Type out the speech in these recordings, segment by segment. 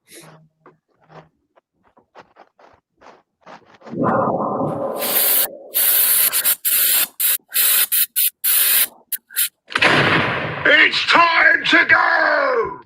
It's time to go!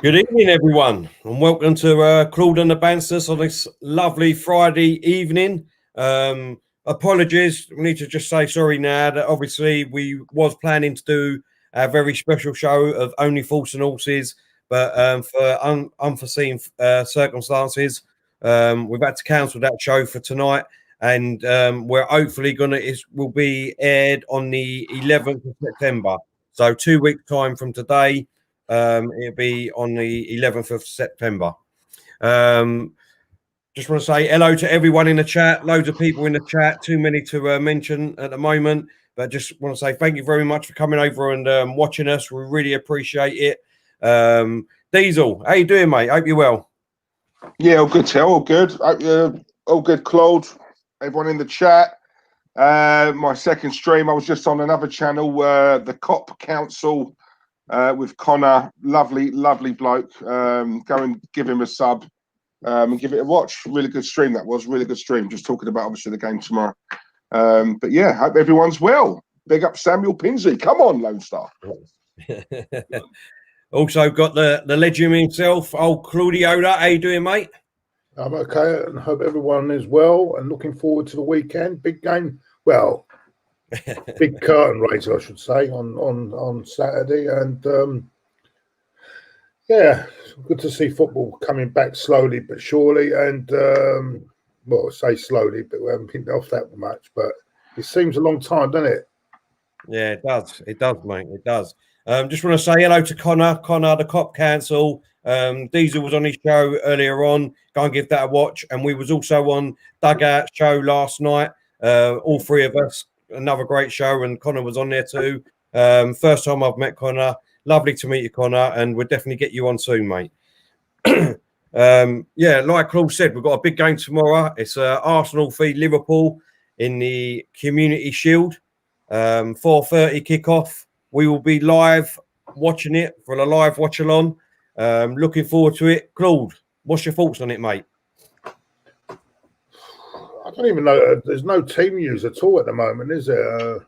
Good evening, everyone, and welcome to Claude and the Bansta on this lovely Friday evening. Apologies, we need to just say sorry now that obviously we was planning to do a very special show of Only Fools and Horses, but for unforeseen circumstances, we've had to cancel that show for tonight, and we're hopefully will be aired on the 11th of September, so 2 weeks time from today. It'll be on the 11th of September. Just want to say hello to everyone in the chat. Loads of people in the chat. Too many to mention at the moment. But just want to say thank you very much for coming over and watching us. We really appreciate it. Diesel, how you doing, mate? Hope you're well. Yeah, all good, Tel. All good. All good, Claude. Everyone in the chat. My second stream, I was just on another channel, the COP Council with Connor. Lovely bloke. Go and give him a sub. And give it a watch. Really good stream that was. Really good stream. Just talking about obviously the game tomorrow. But yeah, hope everyone's well. Big up Samuel Pinsey. Come on, Lone Star. Also got the legend himself, old Claudiola. How you doing, mate? I'm okay, and hope everyone is well and looking forward to the weekend. Big game. Well, big curtain race, I should say, on Saturday, and yeah, good to see football coming back slowly but surely. And well, I say slowly, but we haven't been off that much. But it seems a long time, doesn't it? Yeah, it does. It does, mate. It does. Just want to say hello to Connor, the COP Council. Diesel was on his show earlier on. Go and give that a watch. And we was also on Dugout show last night. All three of us. Another great show, and Connor was on there too. First time I've met Connor. Lovely to meet you, Connor, and we'll definitely get you on soon, mate. Yeah, like Claude said, we've got a big game tomorrow. It's Arsenal feed Liverpool in the Community Shield. 4:30 kickoff. We will be live watching it for a live watch along. Looking forward to it. Claude, what's your thoughts on it, mate? I don't even know. There's no team news at all at the moment, is there?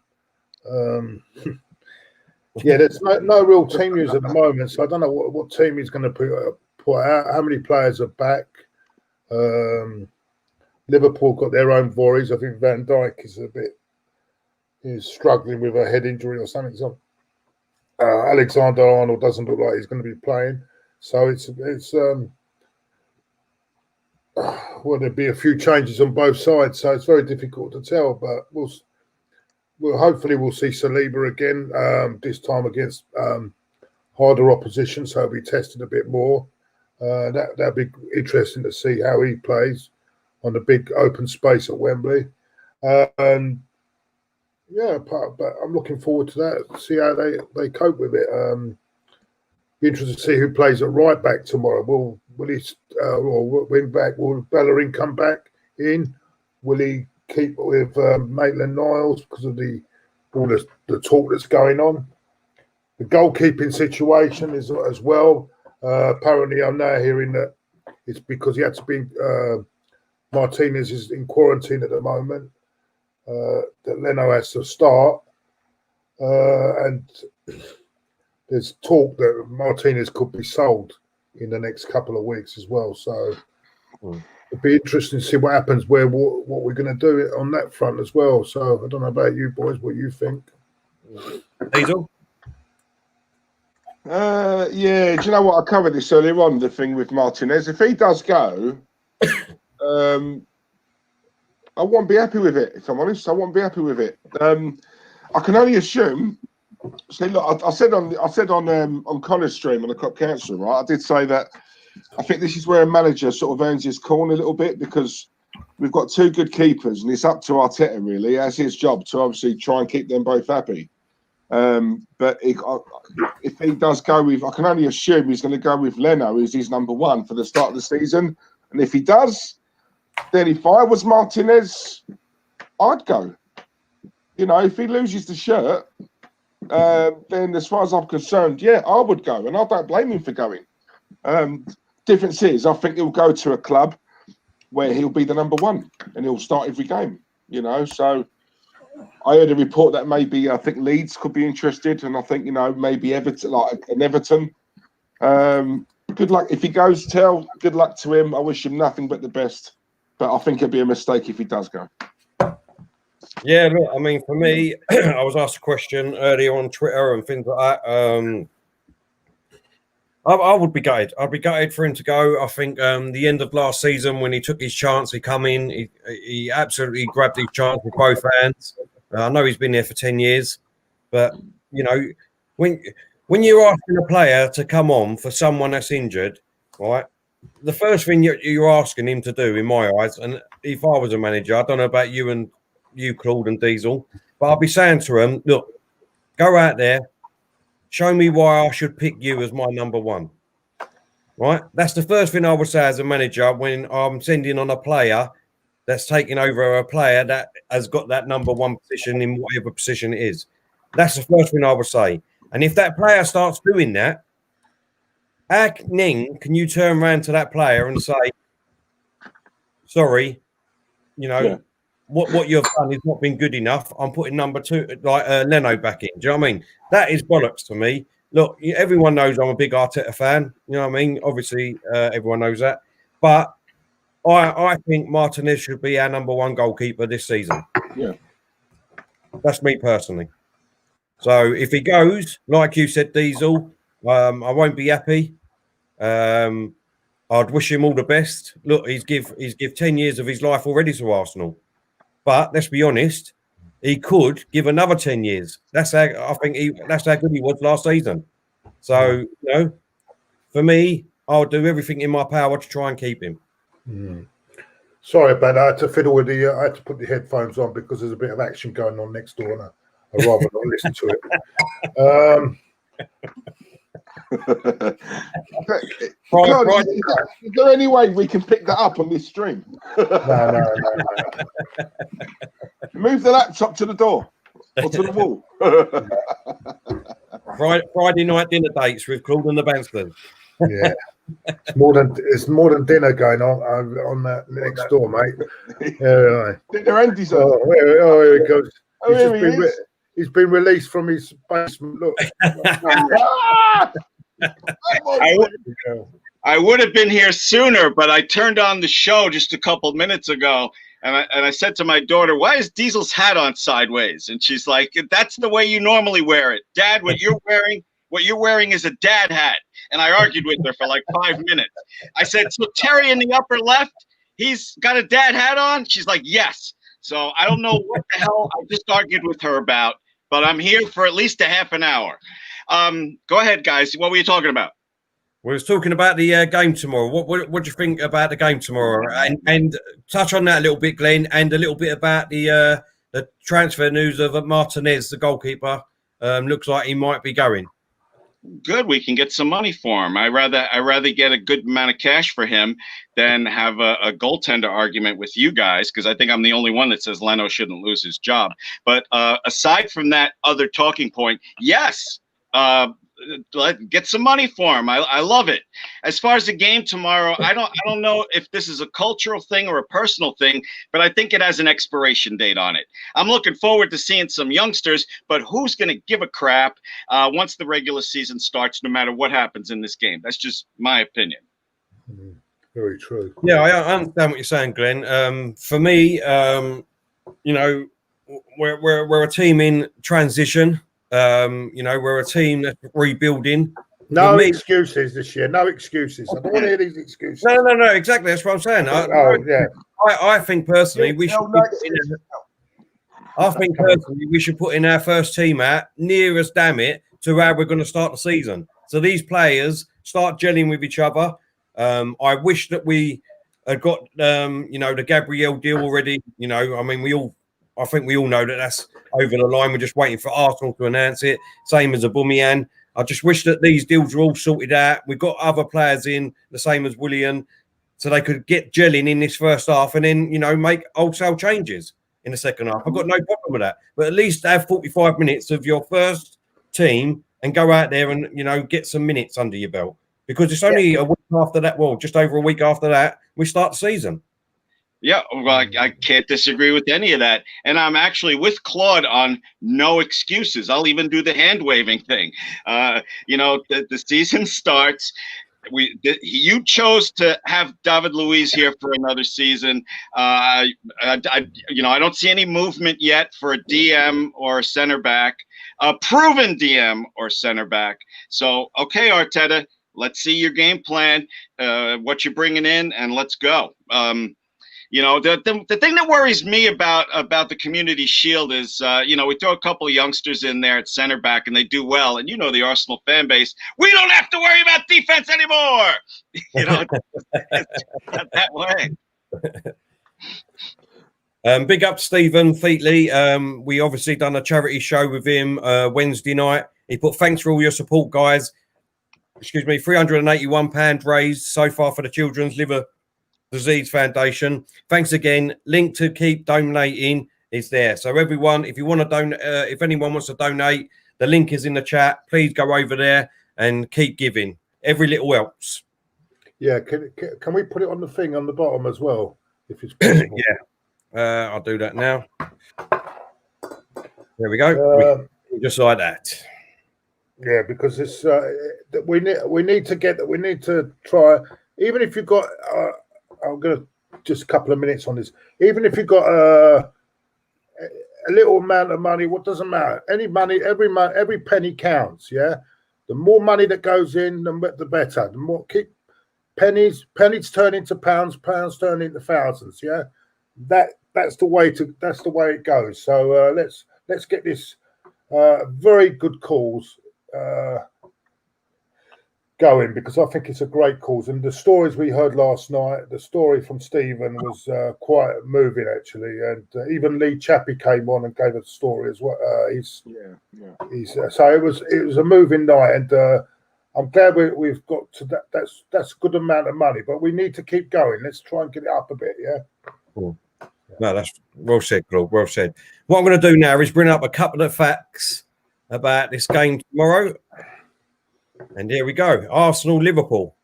Yeah, there's no real team news at the moment, so I don't know what team he's going to put out. How many players are back? Liverpool got their own worries. I think Van Dijk is struggling with a head injury or something. So Alexander-Arnold doesn't look like he's going to be playing. So it's well, there'll be a few changes on both sides, so it's very difficult to tell. But we'll hopefully see Saliba again, this time against harder opposition, so he'll be tested a bit more. That'll be interesting to see how he plays on the big open space at Wembley. And yeah, but I'm looking forward to that. See how they cope with it. Be interested to see who plays at right back tomorrow. Will he or wing back? Will Bellerin come back in? Will he keep with Maitland-Niles because of all the talk that's going on? The goalkeeping situation is as well. Apparently, I'm now hearing that it's because he had to be. Martinez is in quarantine at the moment. That Leno has to start, and there's talk that Martinez could be sold in the next couple of weeks as well. So it'd be interesting to see what happens, what we're going to do on that front as well. So I don't know about you boys, what you think. Diesel? Yeah, do you know what? I covered this earlier on, the thing with Martinez. If he does go, I won't be happy with it, if I'm honest. I won't be happy with it. I can only assume. See, look, I said on Connor's stream on the COP Council, right? I did say that I think this is where a manager sort of earns his corn a little bit, because we've got two good keepers, and it's up to Arteta really, as his job, to obviously try and keep them both happy. But if he does go with, I can only assume he's going to go with Leno as his number one for the start of the season. And if he does, then if I was Martinez, I'd go. You know, if he loses the shirt, then as far as I'm concerned, yeah, I would go, and I don't blame him for going. Difference is, I think he'll go to a club where he'll be the number one and he'll start every game. You know, so I heard a report that maybe I think Leeds could be interested, and I think maybe Everton, like an Everton. Good luck if he goes. Good luck to him. I wish him nothing but the best, but I think it'd be a mistake if he does go. Yeah, look, I mean, for me, I was asked a question earlier on Twitter and things like that. I would be gutted. I'd be gutted for him to go. I think the end of last season when he took his chance, he come in, he absolutely grabbed his chance with both hands. I know he's been there for 10 years, but, when you're asking a player to come on for someone that's injured, right, the first thing you're asking him to do, in my eyes, and if I was a manager, I don't know about you, Claude and Diesel, but I'd be saying to him, look, go out there, show me why I should pick you as my number one. Right? That's the first thing I would say as a manager when I'm sending on a player that's taking over a player that has got that number one position in whatever position it is. That's the first thing I would say. And if that player starts doing that, how can you turn around to that player and say, sorry, what you've done has not been good enough. I'm putting number two, like Leno, back in. Do you know what I mean? That is bollocks to me. Look, everyone knows I'm a big Arteta fan. You know what I mean? Obviously, everyone knows that. But I think Martinez should be our number one goalkeeper this season. Yeah. That's me personally. So if he goes, like you said, Diesel, I won't be happy. I'd wish him all the best. Look, he's give 10 years of his life already to Arsenal. But let's be honest, he could give another 10 years. That's how good he was last season. So, for me, I'll do everything in my power to try and keep him. Sorry about that. I had to fiddle with I had to put the headphones on because there's a bit of action going on next door, and I'd rather not listen to it. God, is there any way we can pick that up on this stream? No. Move the laptop to the door or to the wall. Friday night dinner dates with Claude and the Bansta. Yeah, it's more than dinner going on that next door, mate. Yeah, dinner and dessert. Here it goes. He's been released from his basement. Look. I would have been here sooner, but I turned on the show just a couple minutes ago, and I said to my daughter, "Why is Diesel's hat on sideways?" And she's like, "That's the way you normally wear it, Dad. What you're wearing is a dad hat." And I argued with her for like 5 minutes. I said, "So Terry in the upper left, he's got a dad hat on?" She's like, "Yes." So I don't know what the hell I just argued with her about, but I'm here for at least a half an hour. Go ahead, guys. What were you talking about? We was talking about the game tomorrow. What do you think about the game tomorrow? And touch on that a little bit, Glenn, and a little bit about the transfer news of Martinez, the goalkeeper. Looks like he might be going. Good, we can get some money for him. I rather get a good amount of cash for him than have a goaltender argument with you guys, because I think I'm the only one that says Leno shouldn't lose his job. But aside from that other talking point, yes. Get some money for him. I love it. As far as the game tomorrow, I don't know if this is a cultural thing or a personal thing, but I think it has an expiration date on it. I'm looking forward to seeing some youngsters, but who's going to give a crap once the regular season starts, no matter what happens in this game? That's just my opinion. Very true. Yeah, I understand what you're saying, Glenn. For me, we're a team in transition. We're a team that's rebuilding. No excuses this year. No excuses. I don't want to hear these excuses. No. Exactly. That's what I'm saying. I think personally we should. We should put in our first team out near as damn it to how we're going to start the season. So these players start gelling with each other. I wish that we had got the Gabriel deal already. I think we all know that that's over the line. We're just waiting for Arsenal to announce it. Same as Aubameyang. I just wish that these deals were all sorted out. We've got other players in, the same as Willian, so they could get gelling in this first half and then, make wholesale changes in the second half. I've got no problem with that. But at least have 45 minutes of your first team and go out there and, get some minutes under your belt. Because it's only a week after that, well, just over a week after that, we start the season. Yeah, well, I can't disagree with any of that. And I'm actually with Claude on no excuses. I'll even do the hand waving thing. The season starts. You chose to have David Luiz here for another season. I don't see any movement yet for a DM or a center back, a proven DM or center back. So, okay, Arteta, let's see your game plan, what you're bringing in, and let's go. The thing that worries me about the Community Shield is, we throw a couple of youngsters in there at center back and they do well. And the Arsenal fan base, we don't have to worry about defense anymore. It's not that way. Big up Stephen Featley. We obviously done a charity show with him Wednesday night. He put, thanks for all your support, guys. £381 raised so far for the Children's Liver Disease Foundation. Thanks again. Link to keep donating is there. So everyone, if you want to donate, if anyone wants to donate, the link is in the chat. Please go over there and keep giving. Every little helps. Yeah, can we put it on the thing on the bottom as well, if it's possible? Yeah, I'll do that now. There we go. Just like that. Yeah, because it's we need to try. Even if you've got. I'm going to just a couple of minutes on this. Even if you've got a little amount of money, what doesn't matter? Any money, every penny counts. Yeah, the more money that goes in, the better. The more pennies turn into pounds, pounds turn into thousands. Yeah, that's the way it goes. So let's get this very good cause going, because I think it's a great cause. And the stories we heard last night, the story from Stephen was quite moving actually, and even Lee Chappie came on and gave a story as well. So it was a moving night, and I'm glad we've got to that. That's a good amount of money, but we need to keep going. Let's try and get it up a bit. Yeah. Cool. No, that's well said, Claude. Well said. What I'm going to do now is bring up a couple of facts about this game tomorrow. And here we go. Arsenal, Liverpool.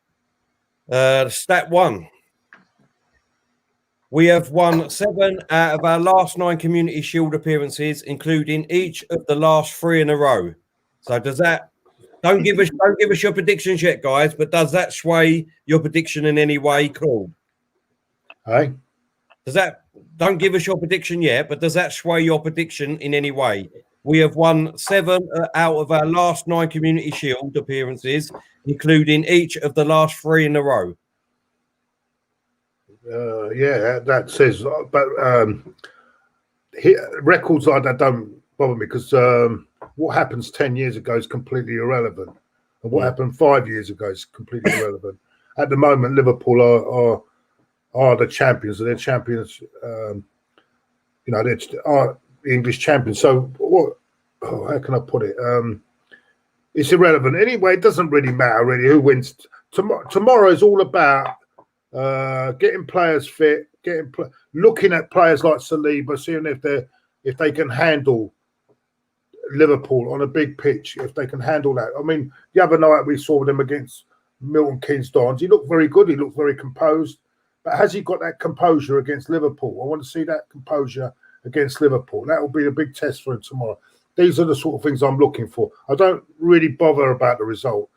Stat 1. We have won 7 out of our last 9 Community Shield appearances, including each of the last 3 in a row. So does that? Don't give us your predictions yet, guys. But does that sway your prediction in any way, Claude? Hey. Does that? Don't give us your prediction yet, but does that sway your prediction in any way? We have won 7 out of our last 9 Community Shield appearances, including each of the last 3 in a row. That says, but records like that don't bother me, because what happens 10 years ago is completely irrelevant, and what happened 5 years ago is completely irrelevant. At the moment, Liverpool are the champions, and they're champions. They are the English champions. So how can I put it? It's irrelevant anyway. It doesn't really matter really who wins. Tomorrow is all about getting players fit, looking at players like Saliba, seeing if they can handle Liverpool on a big pitch, if they can handle that. I mean, the other night we saw them against Milton Keynes Dons. He looked very good. He looked very composed. But has he got that composure against Liverpool? I want to see that composure against Liverpool. That will be a big test for him tomorrow. These are the sort of things I'm looking for. I don't really bother about the result.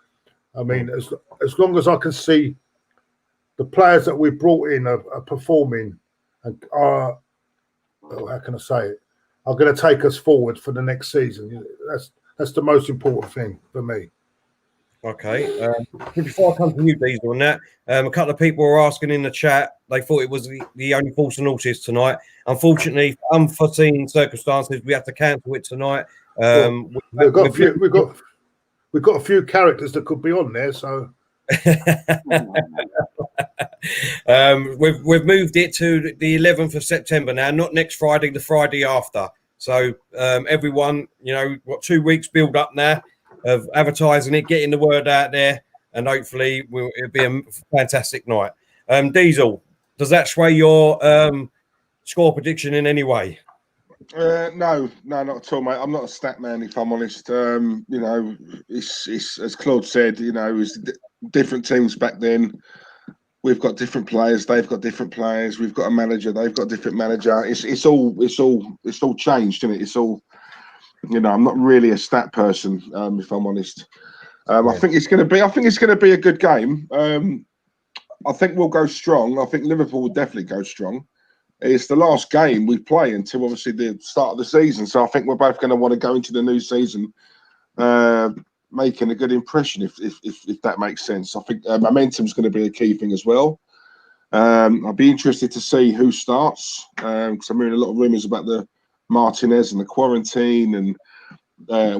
I mean, as long as I can see the players that we brought in are performing and are, how can I say it, are going to take us forward for the next season. That's the most important thing for me. Okay. Before I come to you, Diesel, on that, a couple of people were asking in the chat. They thought it was the only Force and Horses tonight. Unfortunately, for unforeseen circumstances, we had to cancel it tonight. We've got a few characters that could be on there, so we've moved it to the 11th of September now, not next Friday, the Friday after. So everyone, got 2 weeks build up now of advertising it, getting the word out there, and hopefully it'll be a fantastic night. Diesel, does that sway your score prediction in any way? No, not at all, mate. I'm not a stat man, if I'm honest. You know, it's as Claude said. You know, it's different teams back then. We've got different players. They've got different players. We've got a manager. They've got a different manager. It's all changed, isn't it? It's all. You know, I'm not really a stat person, if I'm honest. I think it's going to be a good game. I think we'll go strong. I think Liverpool will definitely go strong. It's the last game we play until obviously the start of the season. So I think we're both going to want to go into the new season making a good impression, if that makes sense. I think momentum is going to be a key thing as well. I'll be interested to see who starts because I'm hearing a lot of rumours about the Martinez and the quarantine, and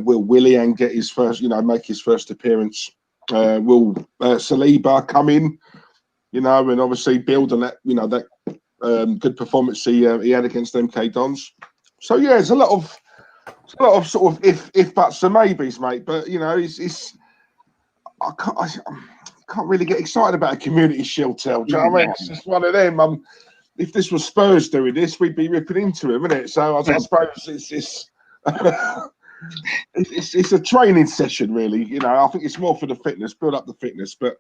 will Willian get his first, make his first appearance? Will Saliba come in, and obviously build on that, that good performance he had against MK Dons. So yeah, there's a lot of sort of if buts and maybes, mate. But I can't really get excited about a Community Shield tell. Do you know what I mean? It's just one of them. If this was Spurs doing this, we'd be ripping into him, isn't it? So I suppose it's a training session, really. I think it's more for the fitness, build up the fitness. But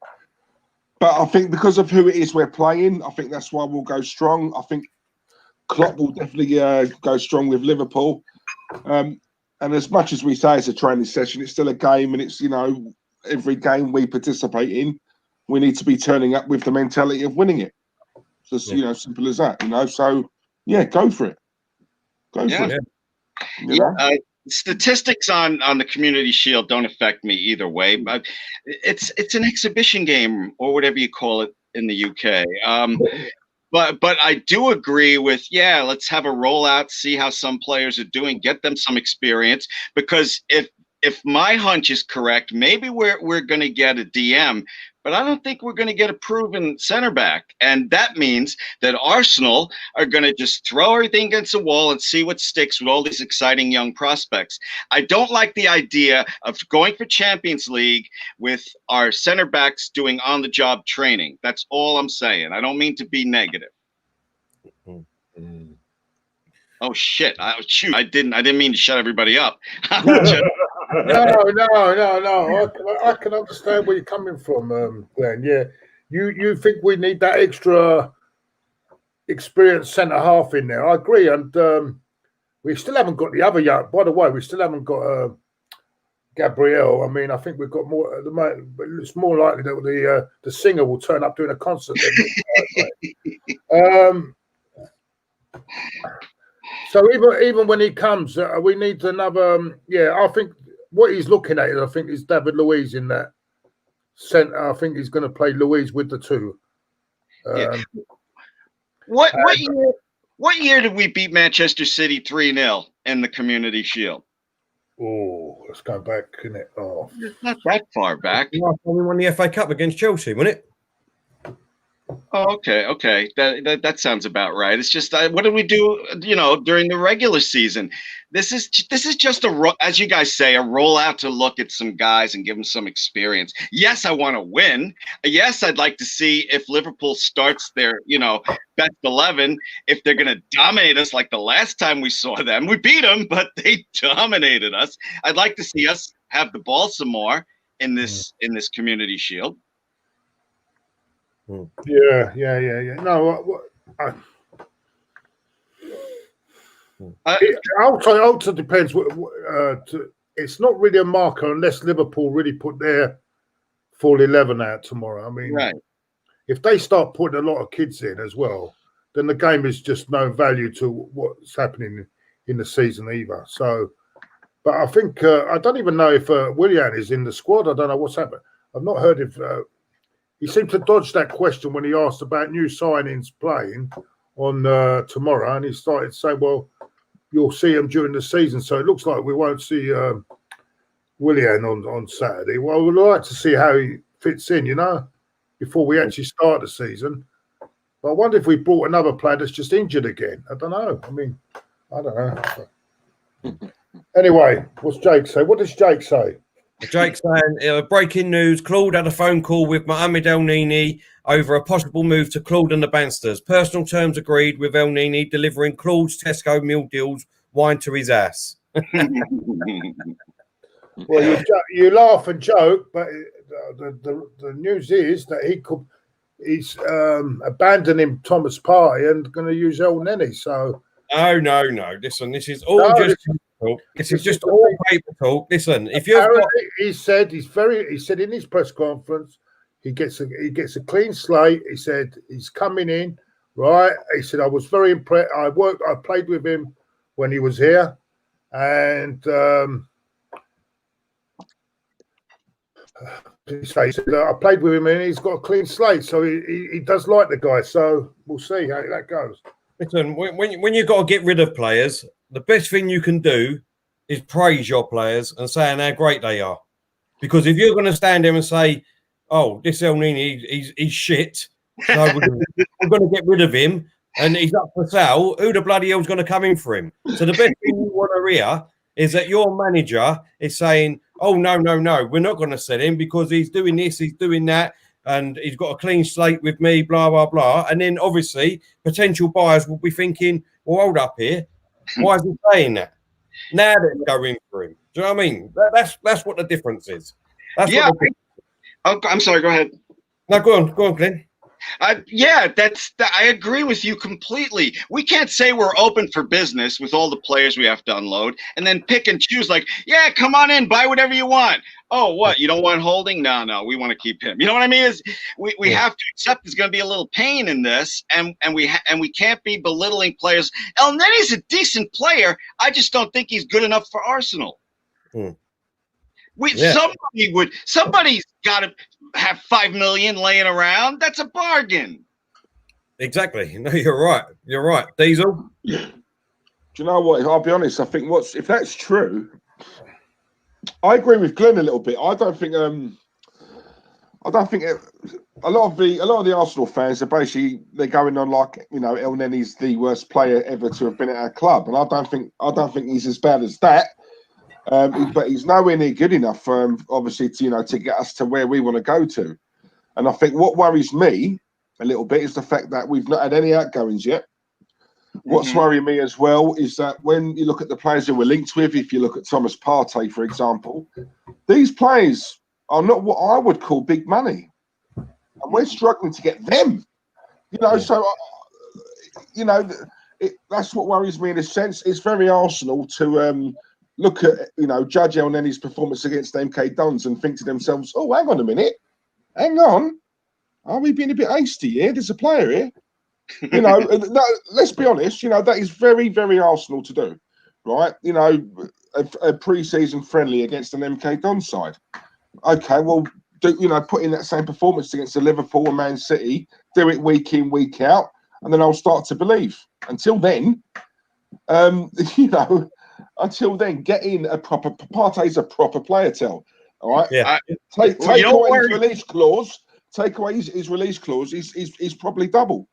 I think because of who it is we're playing, I think that's why we'll go strong. I think Klopp will definitely go strong with Liverpool. And as much as we say it's a training session, it's still a game, and it's every game we participate in, we need to be turning up with the mentality of winning it. Just simple as that. So yeah, go for it. Go for it. Statistics on the Community Shield don't affect me either way, but it's an exhibition game or whatever you call it in the UK. But I do agree with, let's have a rollout, see how some players are doing, get them some experience, because if my hunch is correct, maybe we're going to get a DM, but I don't think we're going to get a proven center back. And that means that Arsenal are going to just throw everything against the wall and see what sticks with all these exciting young prospects. I don't like the idea of going for Champions League with our center backs doing on-the-job training. That's all I'm saying. I don't mean to be negative. Oh shit! I didn't mean to shut everybody up. No. I can understand where you're coming from, Glenn. Yeah, you think we need that extra experienced centre half in there? I agree, and we still haven't got the other young. By the way, we still haven't got Gabriel. I mean, I think we've got more at the moment, but it's more likely that the singer will turn up doing a concert. So even when he comes, we need another. I think what he's looking at, I think, is David Luiz in that centre. I think he's going to play Luiz with the two. What year did we beat Manchester City 3-0 in the Community Shield? Oh, let's go back, isn't it? Oh, it's not that far back. We won the FA Cup against Chelsea, wasn't it? Oh, okay. That sounds about right. It's just what did we do? During the regular season, this is just as you guys say, a rollout to look at some guys and give them some experience. Yes, I want to win. Yes, I'd like to see if Liverpool starts their best 11, if they're going to dominate us like the last time we saw them. We beat them, but they dominated us. I'd like to see us have the ball some more in this Community Shield. Yeah. No, it also depends. It's not really a marker unless Liverpool really put their full 11 out tomorrow. I mean, if they start putting a lot of kids in as well, then the game is just no value to what's happening in the season either. So, but I think I don't even know if Willian is in the squad. I don't know what's happened. I've not heard if. He seemed to dodge that question when he asked about new signings playing on tomorrow, and he started saying, "Well, you'll see him during the season." So it looks like we won't see Willian on Saturday. Well, we'd like to see how he fits in, before we actually start the season. But I wonder if we brought another player that's just injured again. I don't know. I mean, I don't know. Anyway, what's Jake say? What does Jake say? Jake saying, breaking news, Claude had a phone call with Mohamed El Nini over a possible move to Claude and the Banstas. Personal terms agreed with El Nini delivering Claude's Tesco meal deals wine to his ass. Well, you laugh and joke, but the news is that he's abandoning Thomas Partey and going to use El Neni. So no. Listen, this is all just talk. This is just all paper talk. Listen, if you've got... he said he said in his press conference he gets a clean slate. He said he's coming in, right? He said I was very impressed. I played with him when he was here, and he said I played with him and he's got a clean slate, so he does like the guy. So we'll see how that goes. Listen, when you've got to get rid of players, the best thing you can do is praise your players and saying how great they are. Because if you're going to stand there and say, "Oh, this El Nini, he's shit," so we're going to get rid of him and he's up for sale, who the bloody hell's going to come in for him? So the best thing you want to hear is that your manager is saying, "Oh, no, we're not going to sell him because he's doing this, he's doing that, and he's got a clean slate with me, blah, blah, blah." And then obviously potential buyers will be thinking, "Well, hold up here. Why is he saying that?" Now they're going for him. Do you know what I mean? That's what the difference is. I'm sorry, go ahead. No, go on, Glenn. I agree with you completely. We can't say we're open for business with all the players we have to unload and then pick and choose like, yeah, come on in, buy whatever you want. Oh, what? You don't want Holding? No, we want to keep him. You know what I mean? We have to accept there's going to be a little pain in this, and we can't be belittling players. El Neni's a decent player. I just don't think he's good enough for Arsenal. Somebody's got to have 5 million laying around. That's a bargain. Exactly. No, you're right. Diesel. Do you know what? I'll be honest. I think if that's true, I agree with Glenn a little bit. I don't think a lot of the Arsenal fans are basically they're going on like, you know, El Neni's the worst player ever to have been at our club, and I don't think he's as bad as that. But he's nowhere near good enough for obviously to get us to where we want to go to. And I think what worries me a little bit is the fact that we've not had any outgoings yet. What's worrying me as well is that when you look at the players who we're linked with, if you look at Thomas Partey, for example, these players are not what I would call big money. And we're struggling to get them. So, that's what worries me in a sense. It's very Arsenal to look at, Judge El Neni's performance against MK Dons and think to themselves, oh, hang on a minute. Hang on. Are we being a bit hasty here? There's a player here. No, let's be honest, that is very, very Arsenal to do, right? A pre-season friendly against an MK Don side. Okay, well, put in that same performance against the Liverpool and Man City, do it week in, week out, and then I'll start to believe. Until then, get in a proper, Partey's a proper player, all right? Yeah. Take away his release clause, his release clause, he's probably double.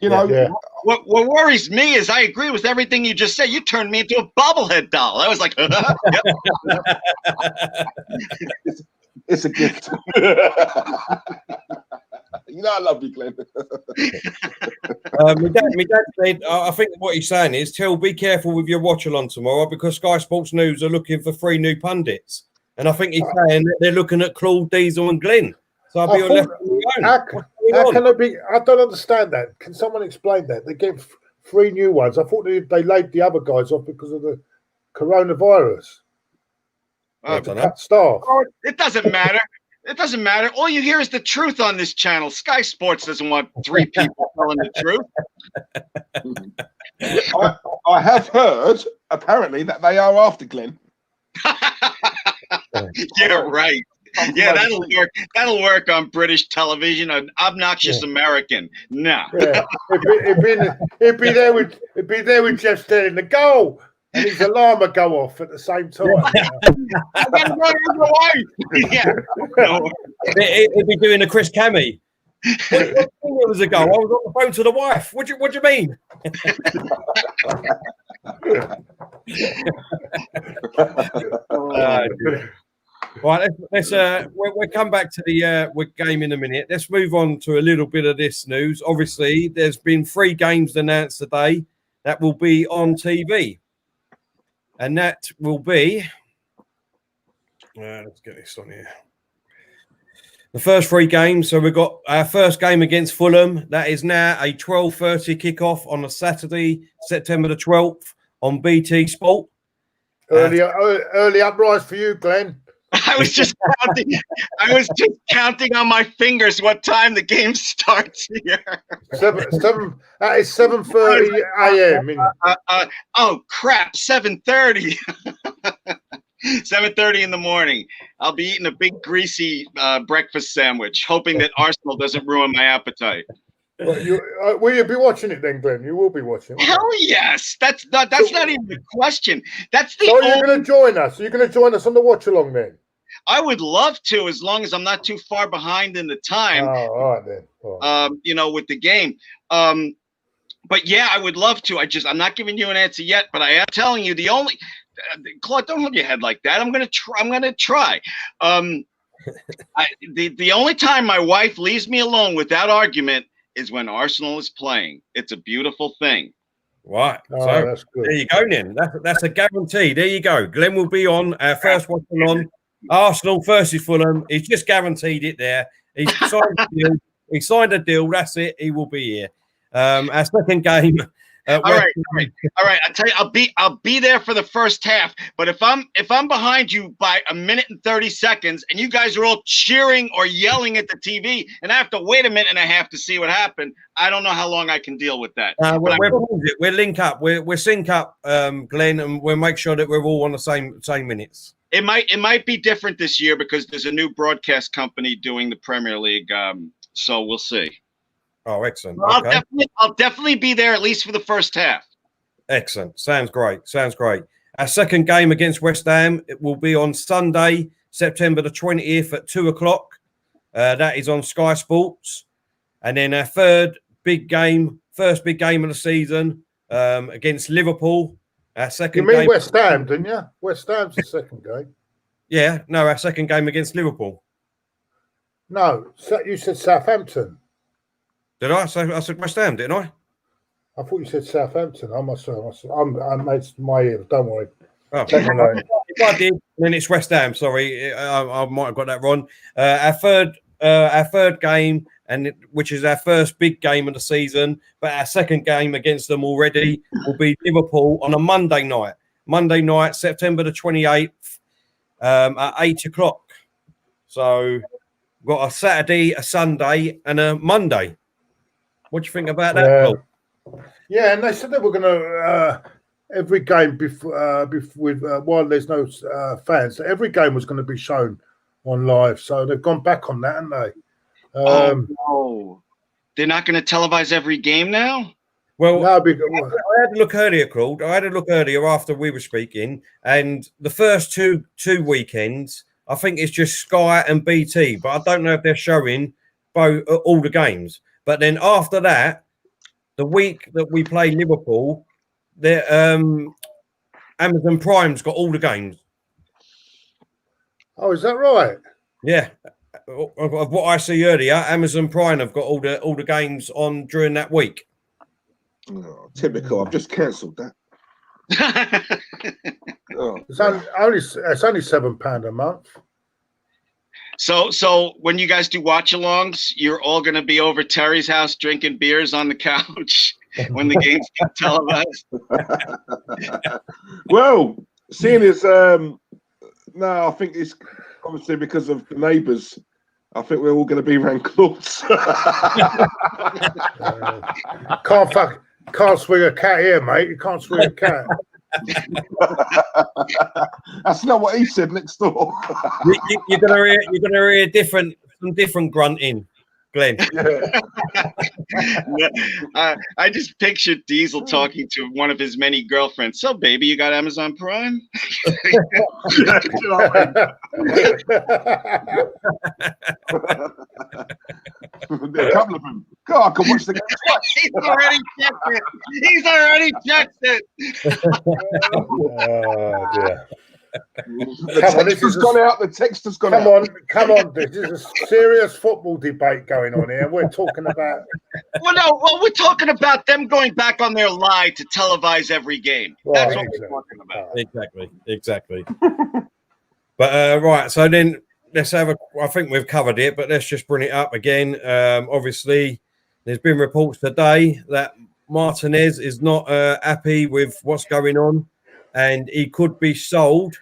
What worries me is I agree with everything you just said. You turned me into a bobblehead doll. I was like, it's a gift. I love you, Glenn. My dad said, I think what he's saying is, be careful with your watch along tomorrow because Sky Sports News are looking for 3 new pundits. And I think he's saying that they're looking at Claude, Diesel and Glenn. So I'll be left on your own. How can it be? I don't understand that. Can someone explain that? They get 3 new ones. I thought they laid the other guys off because of the coronavirus. To cut staff. Oh, it doesn't matter. It doesn't matter. All you hear is the truth on this channel. Sky Sports doesn't want 3 people telling the truth. I have heard, apparently, that they are after Glenn. Yeah, right. Yeah, that'll work on British television. An obnoxious American. No. Yeah. It'd be there with Jeff Sterling. The goal. And his alarm would go off at the same time. He'd be doing a Chris Cammy. It was a goal. I was on the phone to the wife. What do you mean? Right, we'll come back to the game in a minute. Let's move on to a little bit of this news. Obviously, there's been 3 games announced today that will be on TV. and that will be. Let's get this on here. The first 3 games. So we've got our first game against Fulham. That is now a 12:30 kickoff on a Saturday, September the 12th on BT Sport. Early uprise for you, Glenn. I was just counting on my fingers what time the game starts here. That is 7:30 a.m. Oh crap! 7:30. 7:30 in the morning. I'll be eating a big greasy breakfast sandwich, hoping that Arsenal doesn't ruin my appetite. Well, will you be watching it then, Glenn? You will be watching it. Hell yes. That's not even the question. That's the. So you're going to join us. You're going to join us on the watch along then. I would love to, as long as I'm not too far behind in the time. Oh, all right then. All right. With the game. But yeah, I would love to. I'm not giving you an answer yet, but I am telling you the only. Claude, don't hold your head like that. I'm gonna try. The only time my wife leaves me alone without argument is when Arsenal is playing. It's a beautiful thing. Right. Oh, so that's good. there you go, then. That's a guarantee. There you go. Glenn will be on our first one on Arsenal versus Fulham. He's just guaranteed it there. He's signed a deal. He signed a deal. That's it. He will be here. Our second game. All right. I tell you, I'll be there for the first half. But if I'm behind you by a minute and 30 seconds, and you guys are all cheering or yelling at the TV, and I have to wait a minute and a half to see what happened, I don't know how long I can deal with that. We'll link up. We'll sync up, Glenn, and we'll make sure that we're all on the same minutes. It might be different this year because there's a new broadcast company doing the Premier League. So we'll see. Oh, excellent. Okay. I'll definitely be there at least for the first half. Excellent. Sounds great. Our second game against West Ham, it will be on Sunday, September the 20th at 2:00. That is on Sky Sports. And then our first big game of the season against Liverpool. Our second You mean game. West Ham, didn't you? West Ham's the second game. Yeah, no, our second game against Liverpool. No, you said Southampton. Did I? I said West Ham, didn't I? I thought you said Southampton. I'm it's my ear. Don't worry. Oh, if I did, then it's West Ham. Sorry, I might have got that wrong. Our third game, which is our first big game of the season, but our second game against them already will be Liverpool on a Monday night. Monday night, September the 28th, at 8:00. So we've got a Saturday, a Sunday, and a Monday. What do you think about that, Paul? Yeah, and they said they were going to every game while there's no fans, every game was going to be shown on live. So they've gone back on that, haven't they? No. They're not going to televise every game now? Well, no, I had a look earlier, Claude. I had a look earlier after we were speaking, and the first two weekends, I think it's just Sky and BT, but I don't know if they're showing all the games. But then after that, the week that we play Liverpool, Amazon Prime's got all the games. Oh, is that right? Yeah. Of what I see earlier, Amazon Prime have got all the games on during that week. Oh, typical. I've just cancelled that. It's only £7 a month. So when you guys do watch-alongs, you're all going to be over Terry's house drinking beers on the couch when the games get televised. Well, seeing as no, I think it's obviously because of the neighbours. I think we're all going to be around Claude's. Can't swing a cat here, mate. You can't swing a cat. That's not what he said next door. You're gonna hear some different grunting, Glenn. Yeah. I just pictured Diesel talking to one of his many girlfriends. So, baby, you got Amazon Prime? A couple of them. God, I can watch the game twice. He's already checked it. Oh, dear. text has gone out. The text has gone out. Come on. This is a serious football debate going on here. We're talking about. Well, we're talking about them going back on their lie to televise every game. That's what we're talking about. Exactly. But right, so then let's have I think we've covered it, but let's just bring it up again. Obviously, there's been reports today that Martinez is not happy with what's going on, and he could be sold.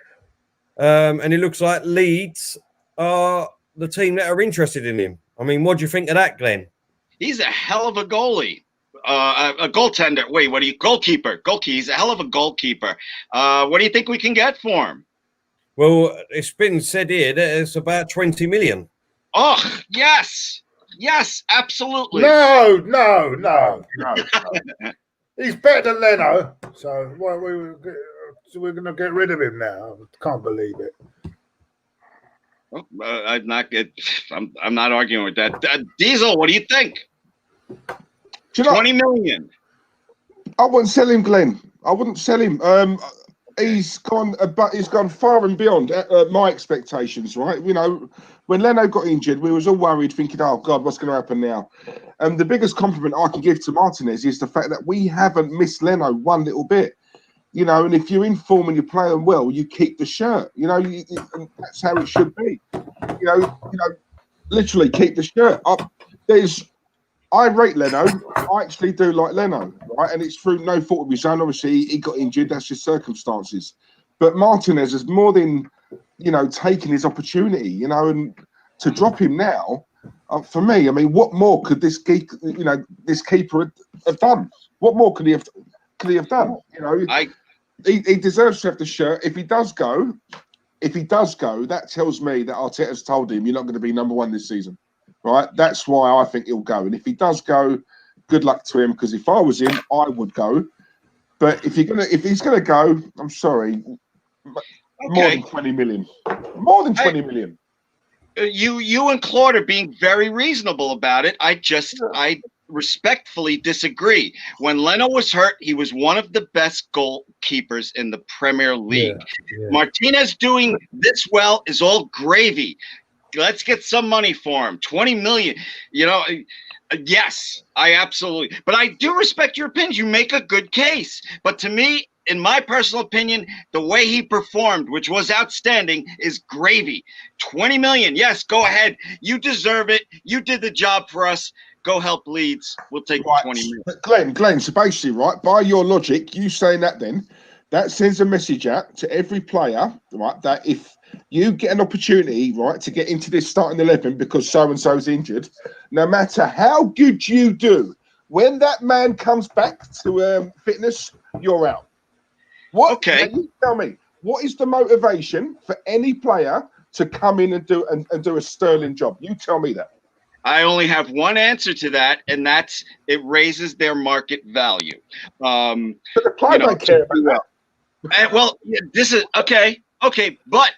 And it looks like Leeds are the team that are interested in him. I mean, what do you think of that, Glenn? He's a hell of a goalie. A goaltender. Wait, what are you? Goalkeeper. He's a hell of a goalkeeper. What do you think we can get for him? Well, it's been said here that it's about 20 million. Oh, yes. Yes, absolutely. No. He's better than Leno. So we're going to get rid of him now. Can't believe it. I'm not arguing with that. Diesel, what do you think? 20 million. I wouldn't sell him, Glenn. I wouldn't sell him. He's gone far and beyond my expectations, right? You know, when Leno got injured, we was all worried, thinking, oh, God, what's going to happen now? And the biggest compliment I can give to Martinez is the fact that we haven't missed Leno one little bit. You know, and if you're in form and you're playing well, you keep the shirt. You know, and that's how it should be. You know, literally keep the shirt up. I rate Leno. I actually do like Leno, right? And it's through no fault of his own. Obviously, he got injured. That's his circumstances. But Martinez has more than, taken his opportunity, and to drop him now, for me, I mean, what more could this keeper have done? What more could he have done? He deserves to have the shirt. If he does go, that tells me that Arteta's told him you're not going to be number one this season. Right, that's why I think he'll go. And if he does go, good luck to him. Because if I was him, I would go. But if he's gonna go, I'm sorry, more than 20 million. More than 20 million. You and Claude are being very reasonable about it. I respectfully disagree. When Leno was hurt, he was one of the best goalkeepers in the Premier League. Yeah. Martinez doing this well is all gravy. Let's get some money for him. 20 million. Yes, I absolutely. But I do respect your opinions. You make a good case. But to me, in my personal opinion, the way he performed, which was outstanding, is gravy. 20 million. Yes, go ahead. You deserve it. You did the job for us. Go help Leeds. We'll take 20 million. But Glenn, so basically, right, by your logic, you saying that then, that sends a message out to every player, right, that if you get an opportunity, right, to get into this starting 11 because so-and-so's injured, no matter how good you do, when that man comes back to fitness, you're out. Okay. Now you tell me, what is the motivation for any player to come in and do a sterling job? You tell me that. I only have one answer to that, and that's it raises their market value. But the player don't care about that. This is okay, but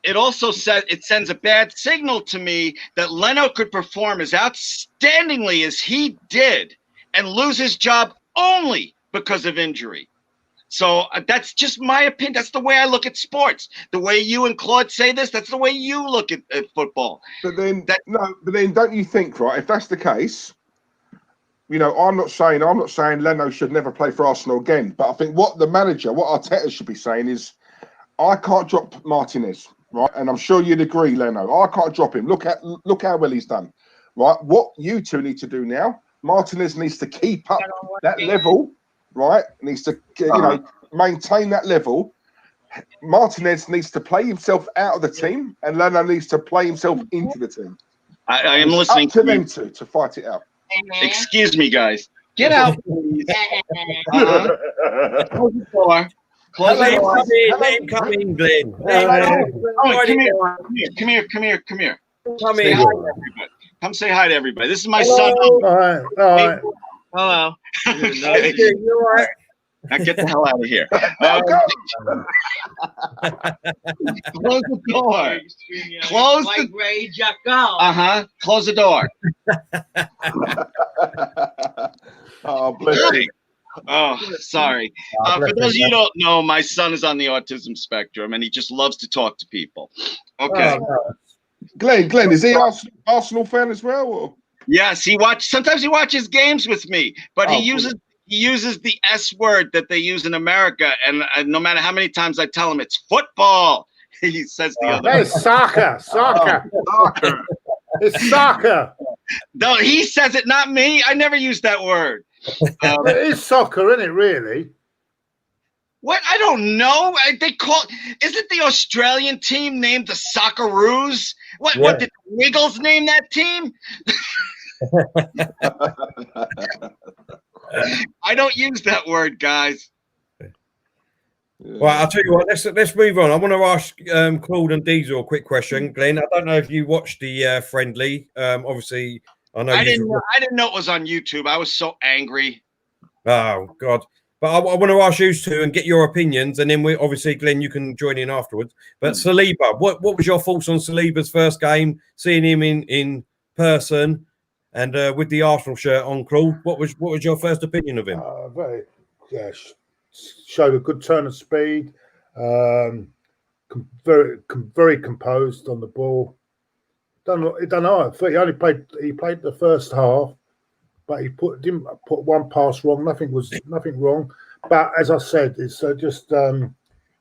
it also says it sends a bad signal to me that Leno could perform as outstandingly as he did and lose his job only because of injury. So that's just my opinion. That's the way I look at sports. The way you and Claude say this, that's the way you look at football. But then, don't you think, right? If that's the case, I'm not saying Leno should never play for Arsenal again. But I think what Arteta should be saying is, I can't drop Martinez, right? And I'm sure you'd agree, Leno. I can't drop him. Look how well he's done, right? What you two need to do now, Martinez needs to keep up that level, right? Needs to, maintain that level. Martinez needs to play himself out of the team, and Leno needs to play himself into the team. I am listening to them two to fight it out. Excuse me, guys. Get out, please. Close the door. Close the door. Let him come in, Glenn. Come here. Come say hi to everybody. This is my son. All right. Hello. You all right? Now get the hell out of here. Close the door. Close the Close the door. Oh, bless you. Oh, sorry. For those of you who don't know, my son is on the autism spectrum, and he just loves to talk to people. Okay. Glenn, is he Arsenal fan as well? Or? Yes, sometimes he watches games with me, but he uses the S word that they use in America, and no matter how many times I tell him it's football, he says the other. It's soccer. It's soccer. No, he says it, not me. I never use that word. It is soccer, isn't it? Really? What? I don't know. Isn't the Australian team named the Socceroos? What did the Wiggles name that team? I don't use that word, guys. Well, I'll tell you what. Let's move on. I want to ask Claude and Diesel a quick question. Glenn, I don't know if you watched the friendly. Obviously, I know. I didn't know it was on YouTube. I was so angry. Oh God! But I want to ask you two and get your opinions, and then we obviously, Glenn, you can join in afterwards. But Saliba, what was your thoughts on Saliba's first game? Seeing him in person and with the Arsenal shirt on, Claude. What was your first opinion of him? Showed a good turn of speed. Very composed on the ball. Done all right. He played the first half, but didn't put one pass wrong. Nothing wrong. But as I said, it's just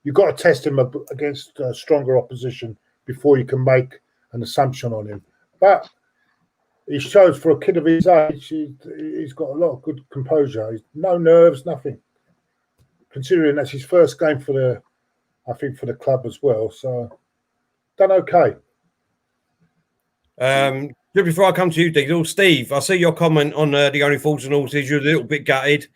you've got to test him against stronger opposition before you can make an assumption on him. But he shows for a kid of his age, he's got a lot of good composure. He's no nerves, nothing. Considering that's his first game for the club as well. So done okay. Just before I come to you, Diesel, Steve, I see your comment on the Only Fools and Horses. You're a little bit gutted.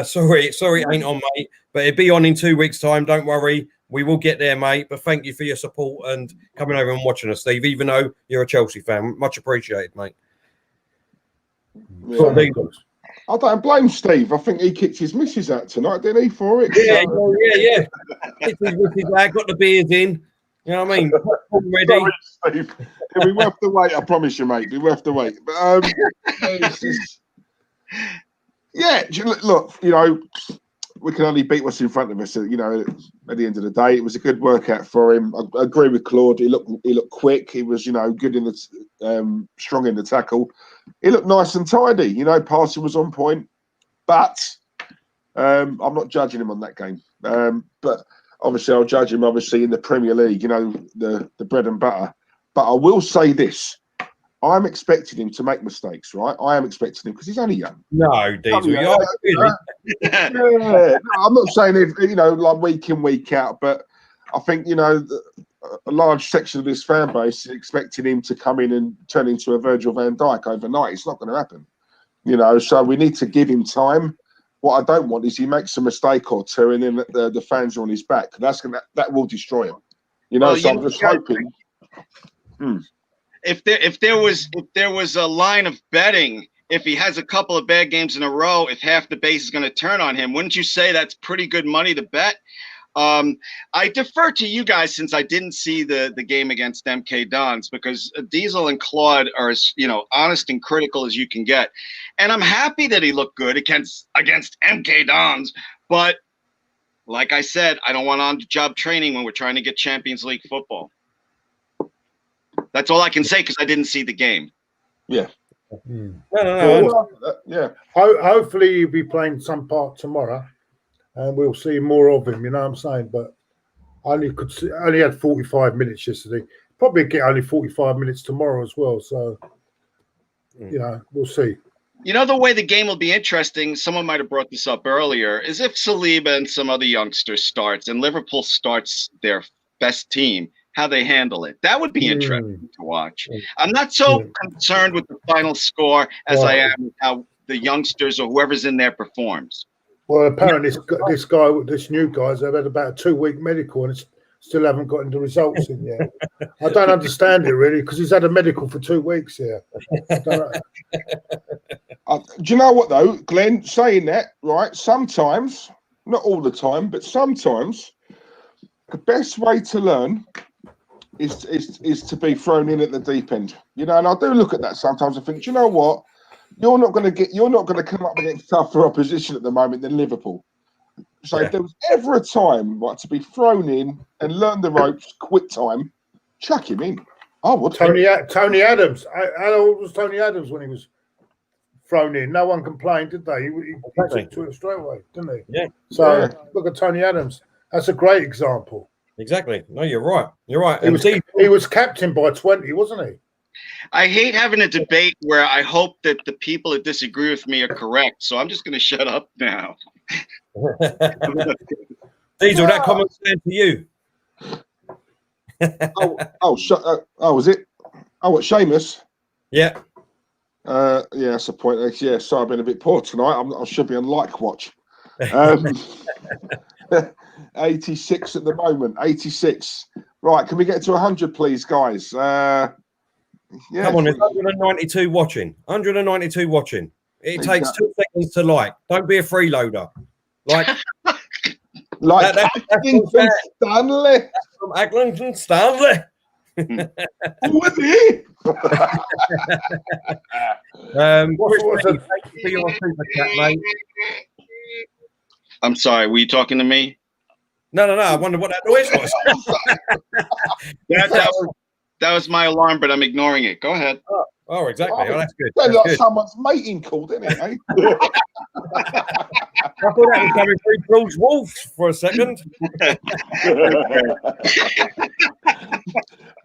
Sorry, it ain't on, mate. But it'll be on in 2 weeks' time. Don't worry. We will get there, mate. But thank you for your support and coming over and watching us, Steve, even though you're a Chelsea fan. Much appreciated, mate. Yeah. I don't blame Steve. I think he kicked his missus out tonight, didn't he, for it? Yeah. Kicked his missus out, got the beers in. You know what I mean? Ready. Sorry, Steve. It'll be worth the wait, I promise you, mate. It'll be worth the wait. But look, we can only beat what's in front of us. At the end of the day, it was a good workout for him. I agree with Claude. He looked quick. He was, good in the strong in the tackle. He looked nice and tidy. Passing was on point. But I'm not judging him on that game. But obviously, I'll judge him in the Premier League. The bread and butter. But I will say this. I'm expecting him to make mistakes, right? I am expecting him because he's only young. No, Diesel, I'm not saying like week in, week out, but I think a large section of this fan base is expecting him to come in and turn into a Virgil van Dijk overnight. It's not going to happen, So we need to give him time. What I don't want is he makes a mistake or two, and then the fans are on his back. That will destroy him, So I'm just hoping. If there was a line of betting, if he has a couple of bad games in a row, if half the base is going to turn on him, wouldn't you say that's pretty good money to bet? I defer to you guys since I didn't see the game against MK Dons, because Diesel and Claude are as honest and critical as you can get, and I'm happy that he looked good against MK Dons. But like I said, I don't want on-the-job training when we're trying to get Champions League football. That's all I can say because I didn't see the game. Yeah. Yeah. Hopefully he'll be playing some part tomorrow, and we'll see more of him. You know what I'm saying? But only had 45 minutes yesterday. Probably get only 45 minutes tomorrow as well. So we'll see. The way the game will be interesting, someone might have brought this up earlier, is if Saliba and some other youngsters starts and Liverpool starts their best team, how they handle it. That would be interesting to watch. I'm not so concerned with the final score as I am with how the youngsters or whoever's in there performs. Well, apparently this new guys have had about a 2-week medical and still haven't gotten the results in yet. I don't understand it really, because he's had a medical for 2 weeks here. Do you know what though, Glenn? Saying that, right? Sometimes, not all the time, but sometimes, the best way to learn is to be thrown in at the deep end, and I do look at that sometimes. I think, do you know what? you're not going to come up against tougher opposition at the moment than Liverpool. So if there was ever a time to be thrown in and learn the ropes, quick time, chuck him in. I would. Tony Adams. How old was Tony Adams when he was thrown in? No one complained, did they? He took to it straight away, didn't he? Yeah. So look at Tony Adams. That's a great example. Exactly. No, you're right. You're right. He was captain by 20, wasn't he? I hate having a debate where I hope that the people that disagree with me are correct. So I'm just going to shut up now. Diesel, that comment stand to you. Was it? Oh, what, Seamus? Yeah. Yeah, that's the point. Yeah, sorry, I've been a bit poor tonight. I should be on like watch. 86 at the moment. 86. Right, can we get to 100, please, guys? Yeah. Come on, there's 192 watching. 192 watching. It takes 2 seconds to like. Don't be a freeloader. Like Accrington Stanley. From Accrington Stanley. Who was he? Thank you for your super chat, mate. I'm sorry, were you talking to me? No. I wonder what that noise was. That was my alarm, but I'm ignoring it. Go ahead. Oh, exactly. Oh, that's good. Sounds like someone's mating call, didn't it? Eh? I thought that was coming through Claude's wolves for a second. Do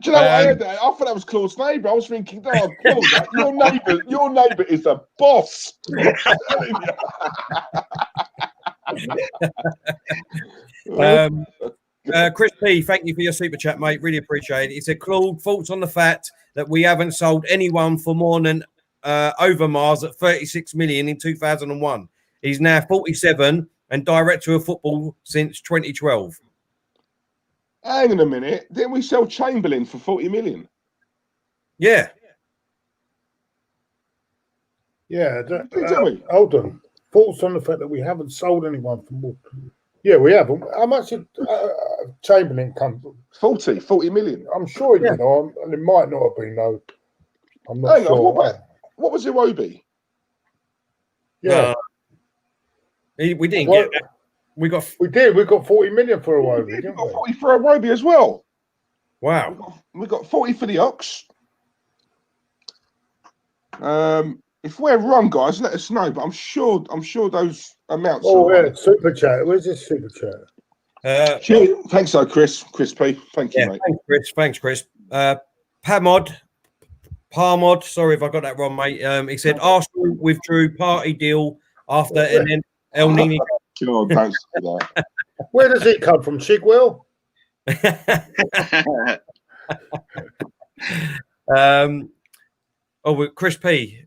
you know what I heard that? I thought that was Claude's neighbour. I was thinking, oh, Claude, your neighbour is the boss. Chris P, thank you for your super chat, mate. Really appreciate it. He said, Claude, thoughts on the fact that we haven't sold anyone for more than Overmars at 36 million in 2001. He's now 47 and director of football since 2012. Hang on a minute. Didn't we sell Chamberlain for 40 million? Yeah. Yeah. Hold on. Thoughts on the fact that we haven't sold anyone for more. Yeah, we have. How much did Chamberlain come from? 40 million. I'm sure he did. And it might not have been, though. I'm not sure. What was Iwobi? Yeah. We didn't get that. We did. We got 40 million for Iwobi. We got 40 for Iwobi as well. Wow. We got 40 for the Ox. If we're wrong, guys, let us know. But I'm sure those amounts. Yeah, super chat. Where's this super chat? Thanks, Chris. Chris P. Thank you, mate. Thanks, Chris. Parmod. Sorry if I got that wrong, mate. He said Arsenal withdrew party deal after an El Nino. God, thanks for that. Where does it come from, Chigwell? Chris P.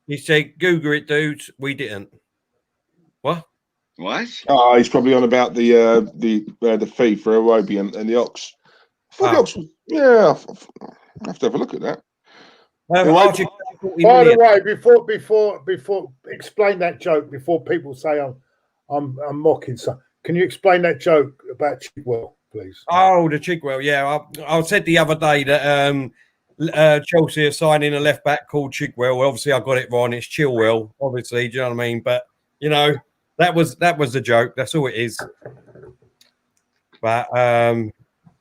He said, Google it, dudes. We didn't. What? Oh, he's probably on about the fee for Iwobi and the Ox. The Ox was, I have to have a look at that. By the way, before explain that joke before people say I'm mocking some. Can you explain that joke about Chigwell, please? Oh, the Chigwell, yeah. I said the other day that Chelsea are signing a left back called Chigwell. Obviously, I got it wrong. It's Chilwell, obviously. Do you know what I mean? But that was the joke. That's all it is. But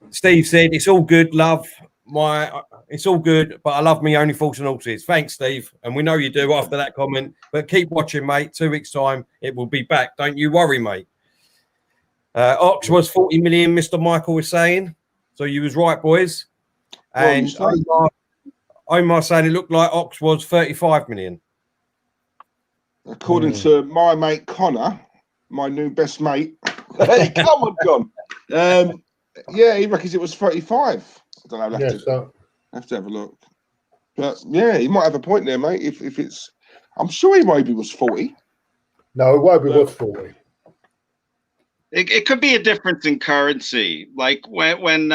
Steve said it's all good, love. It's all good, but I love me only Force and Horses. Thanks, Steve. And we know you do after that comment. But keep watching, mate. 2 weeks' time, it will be back. Don't you worry, mate. Ox was 40 million, Mr. Michael was saying. So you was right, boys. And Omar saying it looked like Ox was 35 million. According to my mate Connor, my new best mate. Hey, come on, John. Yeah, he reckons it was 35. I don't know. I have to have a look. But yeah, he might have a point there, mate. If it's, I'm sure Iwobi was 40. No, Iwobi was 40. It could be a difference in currency. Like when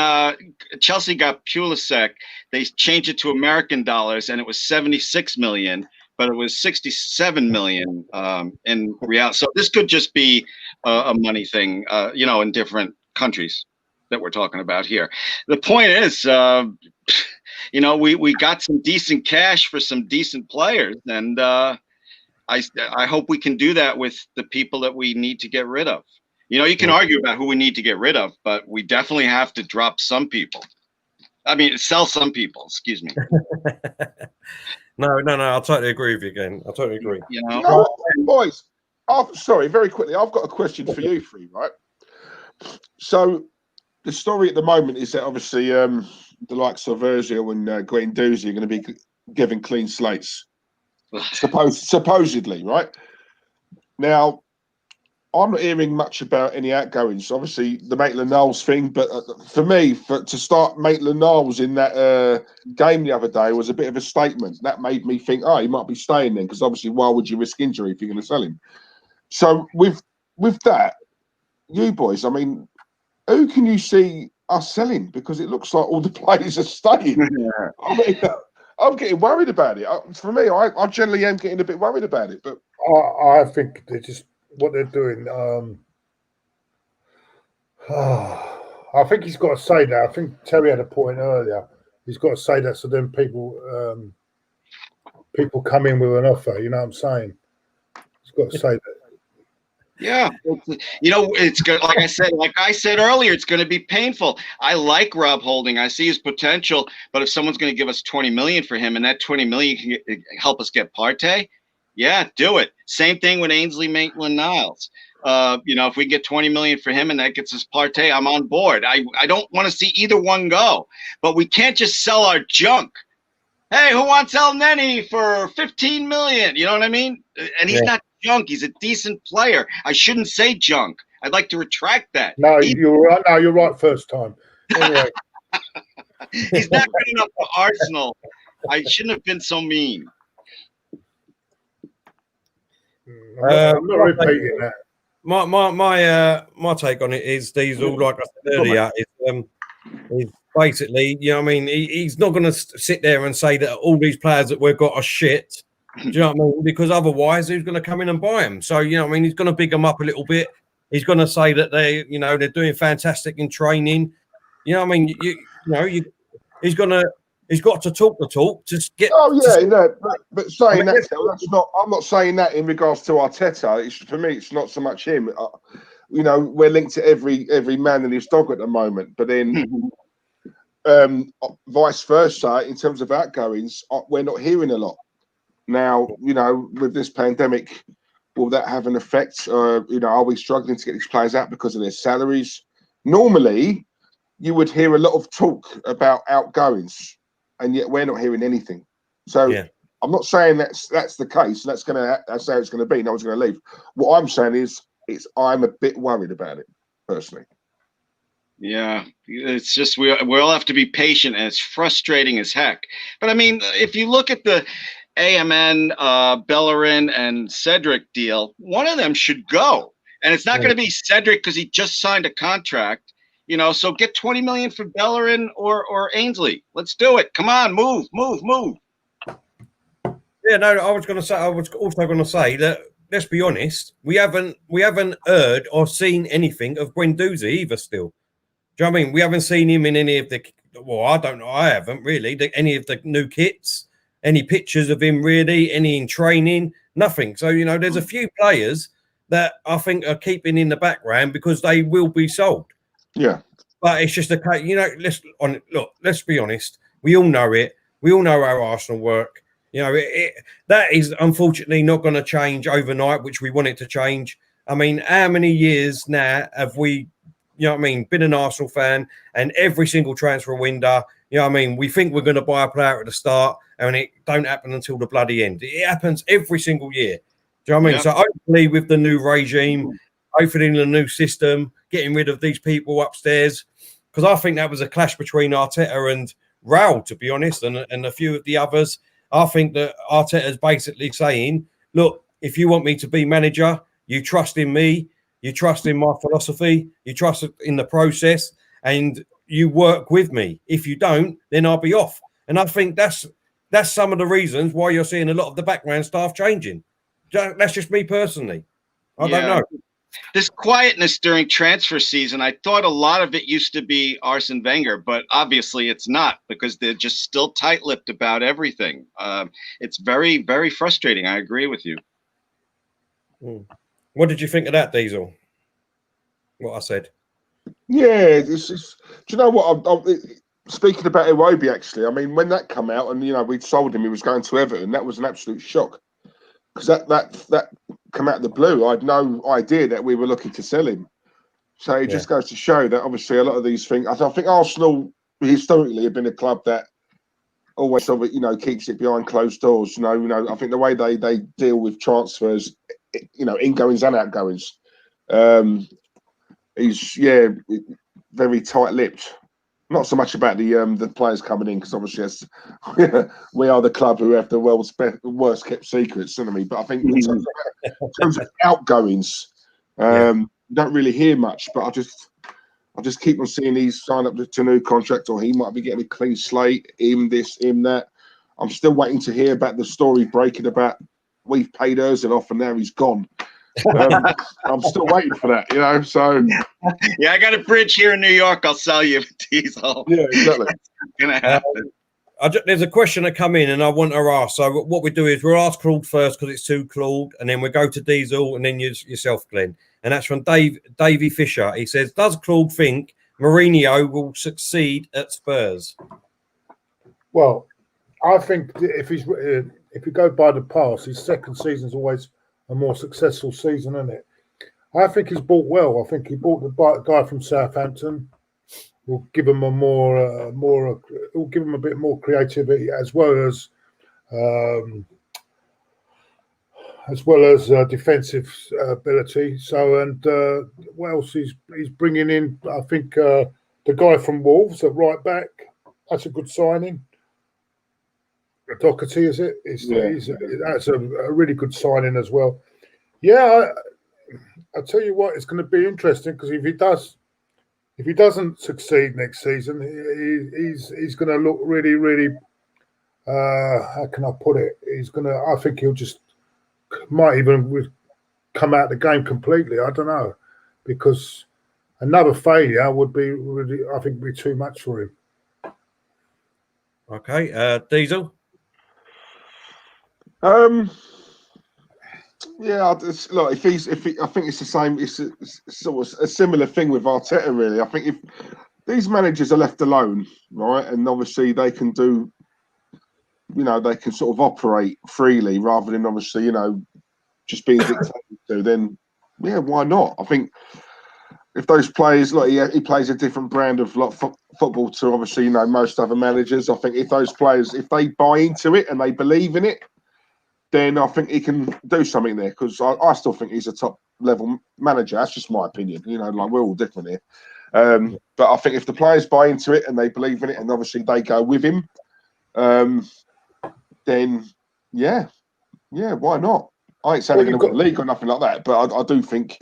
Chelsea got Pulisic, they changed it to American dollars, and it was 76 million, but it was 67 million in real. So this could just be a money thing, in different countries that we're talking about here. The point is, you know, we got some decent cash for some decent players, and I hope we can do that with the people that we need to get rid of. You know, you can argue about who we need to get rid of, but we definitely have to drop some people. I mean, sell some people. Excuse me. No, I totally agree with you again. I totally agree. You know, Boys, sorry, very quickly. I've got a question for you three, right? So the story at the moment is that obviously the likes of Ozil and Guendouzi are going to be given clean slates, supposedly, right? Now, I'm not hearing much about any outgoings. Obviously, the Maitland-Niles thing, but for me, to start Maitland-Niles in that game the other day was a bit of a statement. That made me think, oh, he might be staying then, because obviously, why would you risk injury if you're going to sell him? So with that, you boys, I mean, who can you see us selling? Because it looks like all the players are staying. Yeah. I mean, I'm getting worried about it. For me, I generally am getting a bit worried about it. But I think they just what they're doing. I think he's got to say that. I think Terry had a point earlier. He's got to say that, so then people come in with an offer. You know what I'm saying? He's got to say that. Yeah, you know, it's good. Like I said earlier, it's going to be painful. I like Rob Holding. I see his potential, but if someone's going to give us 20 million for him, and that 20 million can help us get Partey, yeah, do it. Same thing with Ainsley Maitland-Niles. You know, if we get 20 million for him and that gets us Partey, I'm on board. I don't want to see either one go, but we can't just sell our junk. Hey, who wants El Neni for 15 million? You know what I mean? And he's not junk. He's a decent player. I shouldn't say junk. I'd like to retract that. No, you're right. No, you're right first time. Anyway. He's not good enough for Arsenal. I shouldn't have been so mean. I'm not repeating that. My take on it is Diesel, like I said earlier, is basically, you know what I mean, he's not going to sit there and say that all these players that we've got are shit. Do you know what I mean? Because otherwise, who's going to come in and buy them? So, you know what I mean, he's going to big them up a little bit. He's going to say that they're doing fantastic in training. You know what I mean? He's got to talk the talk to get. Oh yeah, no, but saying that, that's not. I'm not saying that in regards to Arteta. For me, it's not so much him. You know, we're linked to every man and his dog at the moment. But then, vice versa, in terms of outgoings, we're not hearing a lot now. You know, with this pandemic, will that have an effect? You know, are we struggling to get these players out because of their salaries? Normally, you would hear a lot of talk about outgoings, and yet we're not hearing anything. So I'm not saying that's the case. That's how it's gonna be. No one's gonna leave. What I'm saying is I'm a bit worried about it personally. Yeah, it's just we all have to be patient, and it's frustrating as heck. But I mean, if you look at the AMN, Bellerin, and Cedric deal, one of them should go, and it's not going to be Cedric because he just signed a contract. You know, so get 20 million for Bellerin or Ainsley. Let's do it. Come on, move. Yeah, no, I was also going to say that. Let's be honest. We haven't heard or seen anything of Guendouzi either. Still, do you know what I mean? We haven't seen him in any of the. Well, I don't know. I haven't really any of the new kits, any pictures of him really, any in training, nothing. So you know, there's a few players that I think are keeping in the background because they will be sold. Yeah, but it's just a case. You know, let's be honest. We all know it. We all know how Arsenal work. You know, that is unfortunately not going to change overnight, which we want it to change. I mean, how many years now have we, you know what I mean, been an Arsenal fan, and every single transfer window, you know what I mean, we think we're going to buy a player at the start and it don't happen until the bloody end. It happens every single year. Do you know what I mean? Yep. So hopefully with the new regime, hopefully in the new system, getting rid of these people upstairs, because I think that was a clash between Arteta and Raul, to be honest, and a few of the others. I think that Arteta is basically saying, look, if you want me to be manager, you trust in me, you trust in my philosophy, you trust in the process, and you work with me. If you don't, then I'll be off. And I think that's some of the reasons why you're seeing a lot of the background staff changing. That's just me personally. I don't know. This quietness during transfer season, I thought a lot of it used to be Arsene Wenger, but obviously it's not, because they're just still tight-lipped about everything. It's very, very frustrating. I agree with you. What did you think of that, Diesel? What I said? Yeah, do you know what? Speaking about Iwobi, actually, I mean, when that come out and we'd sold him, he was going to Everton. That was an absolute shock, because that come out of the blue. I had no idea that we were looking to sell him. So it just goes to show that obviously a lot of these things. I think Arsenal historically have been a club that always sort of keeps it behind closed doors. I think the way they deal with transfers, ingoings and outgoings, he's very tight-lipped. Not so much about the players coming in, because obviously we are the club who have the world's worst kept secrets, isn't we? But I think in terms of outgoings, you don't really hear much. But I just keep on seeing he's signed up to a new contract, or he might be getting a clean slate. Him this, him that. I'm still waiting to hear about the story breaking about we've paid Ozil off and now he's gone. I'm still waiting for that, So yeah, I got a bridge here in New York. I'll sell you, Diesel. Yeah, exactly. Gonna happen. There's a question that come in, and I want to ask. So what we do is we'll ask Claude first, because it's to Claude, and then we go to Diesel, and then yourself, Glenn. And that's from Davey Fisher. He says, "Does Claude think Mourinho will succeed at Spurs?" Well, I think if you go by the past, his second season is always a more successful season, isn't it? I think he's bought well. I think he bought the guy from Southampton. Will give him will give him a bit more creativity, as well as defensive ability. So, and what else he's bringing in? I think the guy from Wolves at right back. That's a good signing. Doherty, is it? That's a really good signing as well. Yeah, I'll tell you what, it's going to be interesting, because if he doesn't succeed next season, he's going to look really, really. How can I put it? I think he'll just might even come out the game completely. I don't know, because another failure would be really, I think, be too much for him. Okay, Diesel. Yeah, look. I think it's the same. It's sort of a similar thing with Arteta, really. I think if these managers are left alone, right, and obviously they can do, they can sort of operate freely rather than obviously, just being dictated to. Then, yeah, why not? I think if those players, he plays a different brand of football to obviously, most other managers. I think if those players, if they buy into it and they believe in it, then I think he can do something there, because I still think he's a top level manager. That's just my opinion. We're all different here. But I think if the players buy into it and they believe in it, and obviously they go with him, then yeah, why not? I ain't saying they're going to win the league or nothing like that, but I do think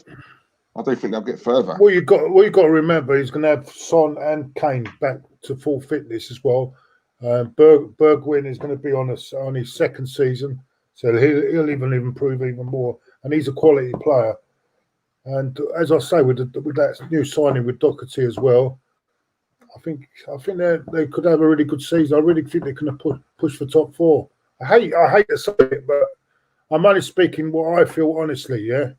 they'll get further. Well, you've got to remember, he's going to have Son and Kane back to full fitness as well. Bergwijn is going to be on his second season. So he'll even improve even more, and he's a quality player. And as I say, with that new signing with Doherty as well, I think they could have a really good season. I really think they can push for top four. I hate to say it, but I'm only speaking what I feel honestly. Yeah,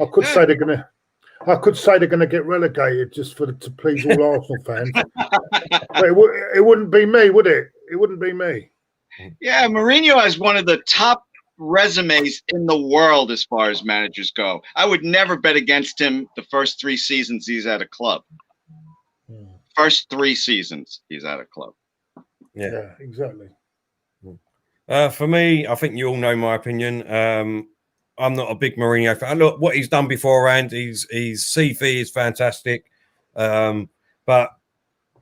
I could say they're gonna get relegated just to please all Arsenal fans. But it wouldn't be me, would it? It wouldn't be me. Yeah, Mourinho has one of the top resumes in the world as far as managers go. I would never bet against him the first 3 seasons he's at a club. First 3 seasons he's at a club. Yeah, exactly. For me, I think you all know my opinion. I'm not a big Mourinho fan. Look, what he's done beforehand, his CV is fantastic. But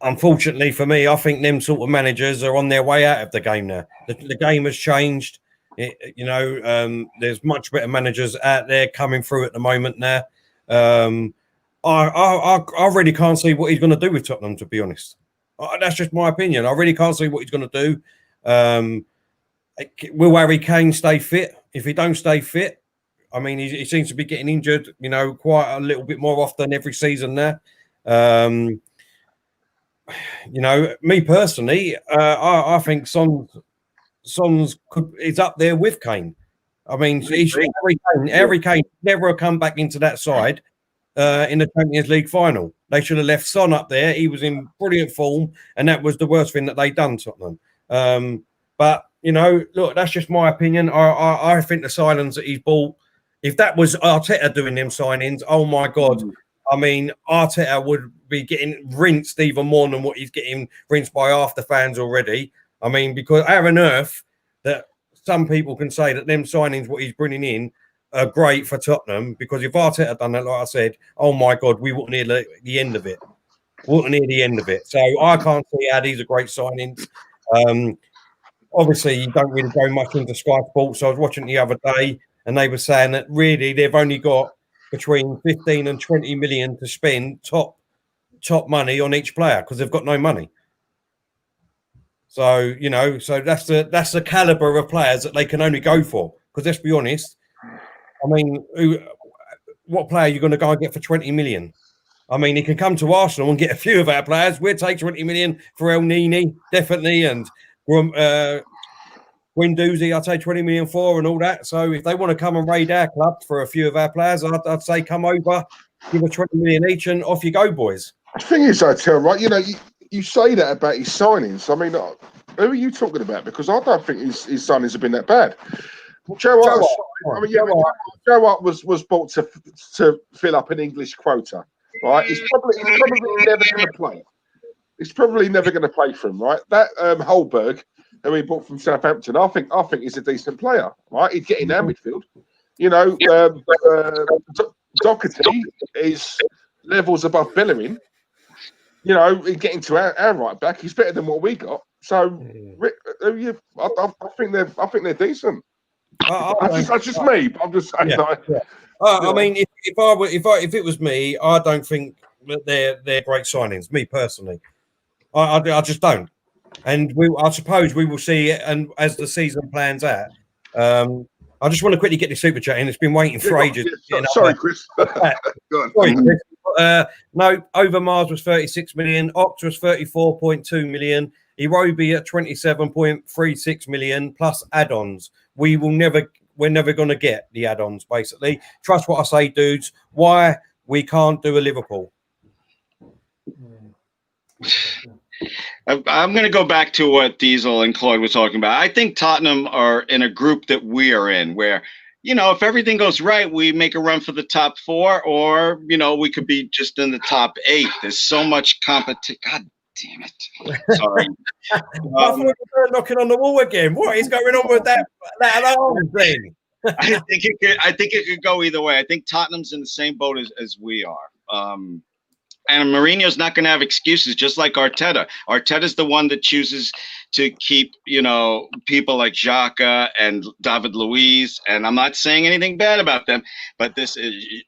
unfortunately for me, I think them sort of managers are on their way out of the game now. The game has changed. There's much better managers out there coming through at the moment now. I really can't see what he's going to do with Tottenham, to be honest. That's just my opinion. I really can't see what he's going to do. Will Harry Kane stay fit? If he don't stay fit, I mean, he seems to be getting injured, quite a little bit more often every season now. Me personally, I think Son's is up there with Kane. I mean, Harry Kane never come back into that side in the Champions League final. They should have left Son up there. He was in brilliant form, and that was the worst thing that they done, Tottenham. But look, that's just my opinion. I think the signings that he's bought, if that was Arteta doing them signings, oh my God. I mean, Arteta would be getting rinsed even more than what he's getting rinsed by half the fans already. I mean, because how on earth that some people can say that them signings, what he's bringing in, are great for Tottenham, because if Arteta had done that, like I said, oh my God, we wouldn't hear the end of it. Wouldn't hear the end of it. So I can't see how these are great signings. Obviously, you don't really go much into Sky Sports. I was watching the other day, and they were saying that really they've only got between 15 and 20 million to spend top money on each player because they've got no money. So so that's the caliber of players that they can only go for. Because let's be honest, I mean, what player are you going to go and get for 20 million? I mean, he can come to Arsenal and get a few of our players. We'll take 20 million for El Nini, definitely, and Guendouzi, I'd say 20 million for, and all that. So if they want to come and raid our club for a few of our players, I'd say come over, give us 20 million each, and off you go, boys. The thing is, I tell right, you say that about his signings. I mean, who are you talking about? Because I don't think his signings have been that bad. Joe Hart was bought to fill up an English quota, right? He's probably never going to play. He's probably never going to play for him, right? That Holberg, who he bought from Southampton, I think he's a decent player, right? He'd get in our midfield. Doherty is levels above Bellerin. He'd get into our right back. He's better than what we got. So I think they're decent. That's just me. I'm just saying. Yeah. I mean, if it was me, I don't think that they're great signings. Me personally, I just don't. And I suppose we will see it, and as the season plans out. I just want to quickly get the super chat in. It's been waiting for ages. Sorry, Chris. Sorry, Chris. No, Overmars was 36 million. Oct was 34.2 million. Iwobi at 27.36 million plus add-ons. We're never going to get the add-ons, basically. Trust what I say, dudes. Why we can't do a Liverpool? I'm going to go back to what Diesel and Claude were talking about. I think Tottenham are in a group that we are in where, if everything goes right, we make a run for the top 4, or, we could be just in the top 8. There's so much competition. God damn it. Sorry. I thought we were knocking on the wall again. What is going on with that alarm thing? I think it could go either way. I think Tottenham's in the same boat as we are. And Mourinho's not going to have excuses, just like Arteta. Arteta's the one that chooses to keep, people like Xhaka and David Luiz. And I'm not saying anything bad about them, but this is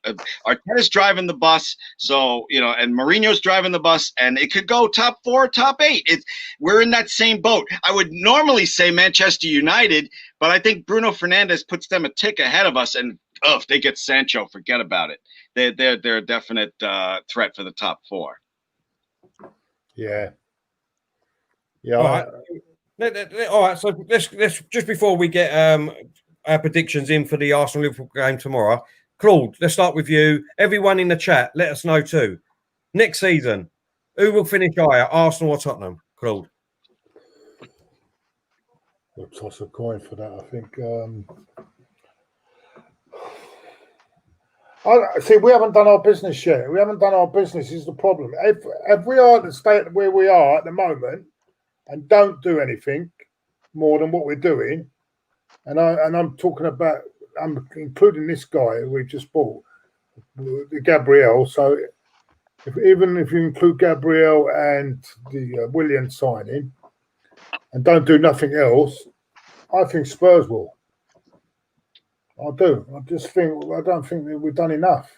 Arteta's driving the bus. So, and Mourinho's driving the bus, and it could go top 4, top 8. We're in that same boat. I would normally say Manchester United, but I think Bruno Fernandes puts them a tick ahead of us. And if they get Sancho, forget about it. They're a definite threat for the top 4. Yeah. All right. So let's just before we get our predictions in for the Arsenal Liverpool game tomorrow, Claude, let's start with you. Everyone in the chat, let us know too. Next season, who will finish higher, Arsenal or Tottenham? Claude. We'll toss a coin for that, I think. See, we haven't done our business yet. We haven't done our business is the problem. If we are at the state where we are at the moment and don't do anything more than what we're doing, and I'm talking about, I'm including this guy who we've just bought, Gabriel. So even if you include Gabriel and the Williams signing and don't do nothing else, I think Spurs will. I do. I don't think that we've done enough.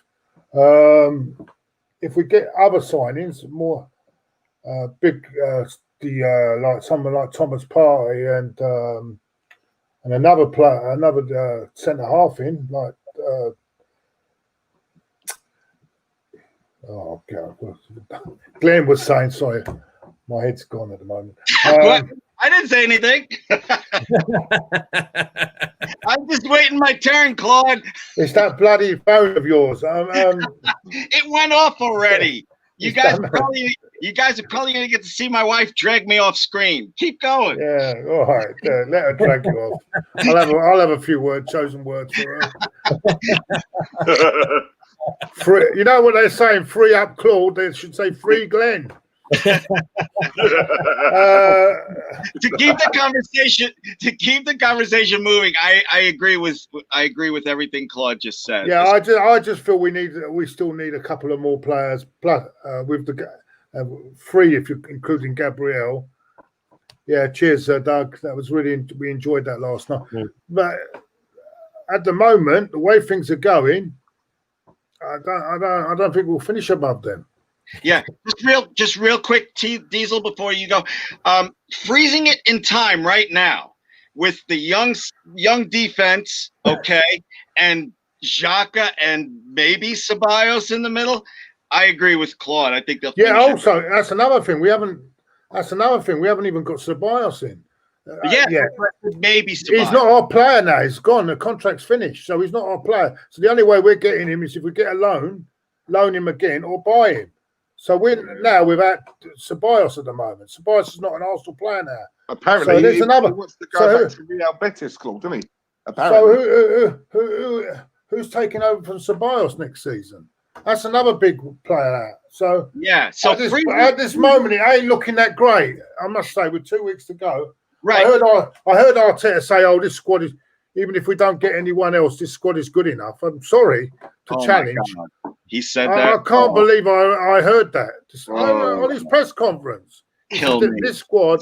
If we get other signings, more big, like someone like Thomas Partey and another player, another centre half in like Oh God, Glenn was saying. Sorry, my head's gone at the moment. I didn't say anything. I'm just waiting my turn, Claude. It's that bloody phone of yours. It went off already. You guys are probably gonna get to see my wife drag me off screen. Keep going. Yeah, all right. Let her drag you off. I'll have a few chosen words for her. Free, you know what they're saying? Free up Claude. They should say free Glenn. To keep the conversation moving, I agree with everything Claude just said. Yeah, I just feel we still need a couple of more players. Plus, with the 3, if you're including Gabriel. Yeah, cheers, Doug. That was we enjoyed that last night. Yeah. But at the moment, the way things are going, I don't think we'll finish above them. Yeah, just real quick, Diesel, before you go, freezing it in time right now with the young defense, okay, and Xhaka and maybe Ceballos in the middle. I agree with Claude. I think they'll. Yeah. Also, that's another thing we haven't. That's another thing we haven't even got Ceballos in. Maybe Ceballos. He's not our player now. He's gone. The contract's finished, so he's not our player. So the only way we're getting him is if we get a loan him again, or buy him. So we're now without Ceballos at the moment. Ceballos is not an Arsenal player now. Apparently, so there's he another. wants to go back to Real Betis Club, doesn't he? Apparently. So who's taking over from Ceballos next season? That's another big player out. So yeah. So at this moment, it ain't looking that great. I must say, with 2 weeks to go. Right. I heard Arteta say, "Oh, this squad is. Even if we don't get anyone else, this squad is good enough." I'm sorry to challenge. He said that. I can't believe I heard that on his press conference. This squad.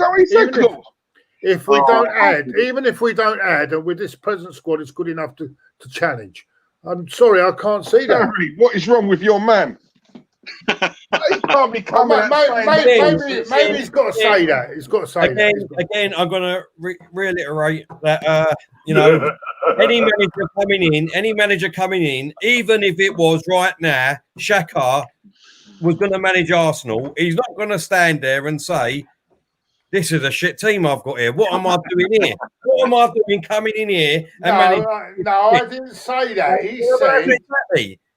If we don't add, and with this present squad, it's good enough to challenge. I'm sorry, I can't see that. Harry, what is wrong with your man? He can't be coming maybe he's got to say that. He's got to say that. Again, I'm going to reiterate that, any manager coming in, even if it was right now, Xhaka was going to manage Arsenal, he's not going to stand there and say, this is a shit team I've got here. What am I doing here? What am I doing coming in here? I didn't say that. He said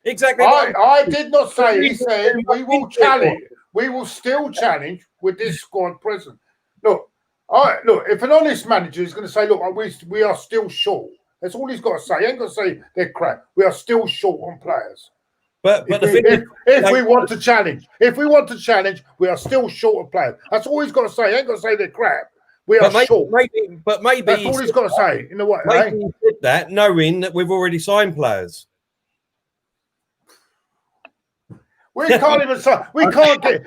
exactly. I did not say. He said we will challenge. We will still challenge with this squad present. Look. If an honest manager is going to say, "Look, we are still short," that's all he's got to say. He ain't got to say they're crap. We are still short on players. But if we want to challenge, we are still short of players. That's all he's got to say. He ain't got to say they're crap. We are short. Maybe that's all he's got to say. In a way, maybe he did that knowing that we've already signed players. We can't even sign. We can't get.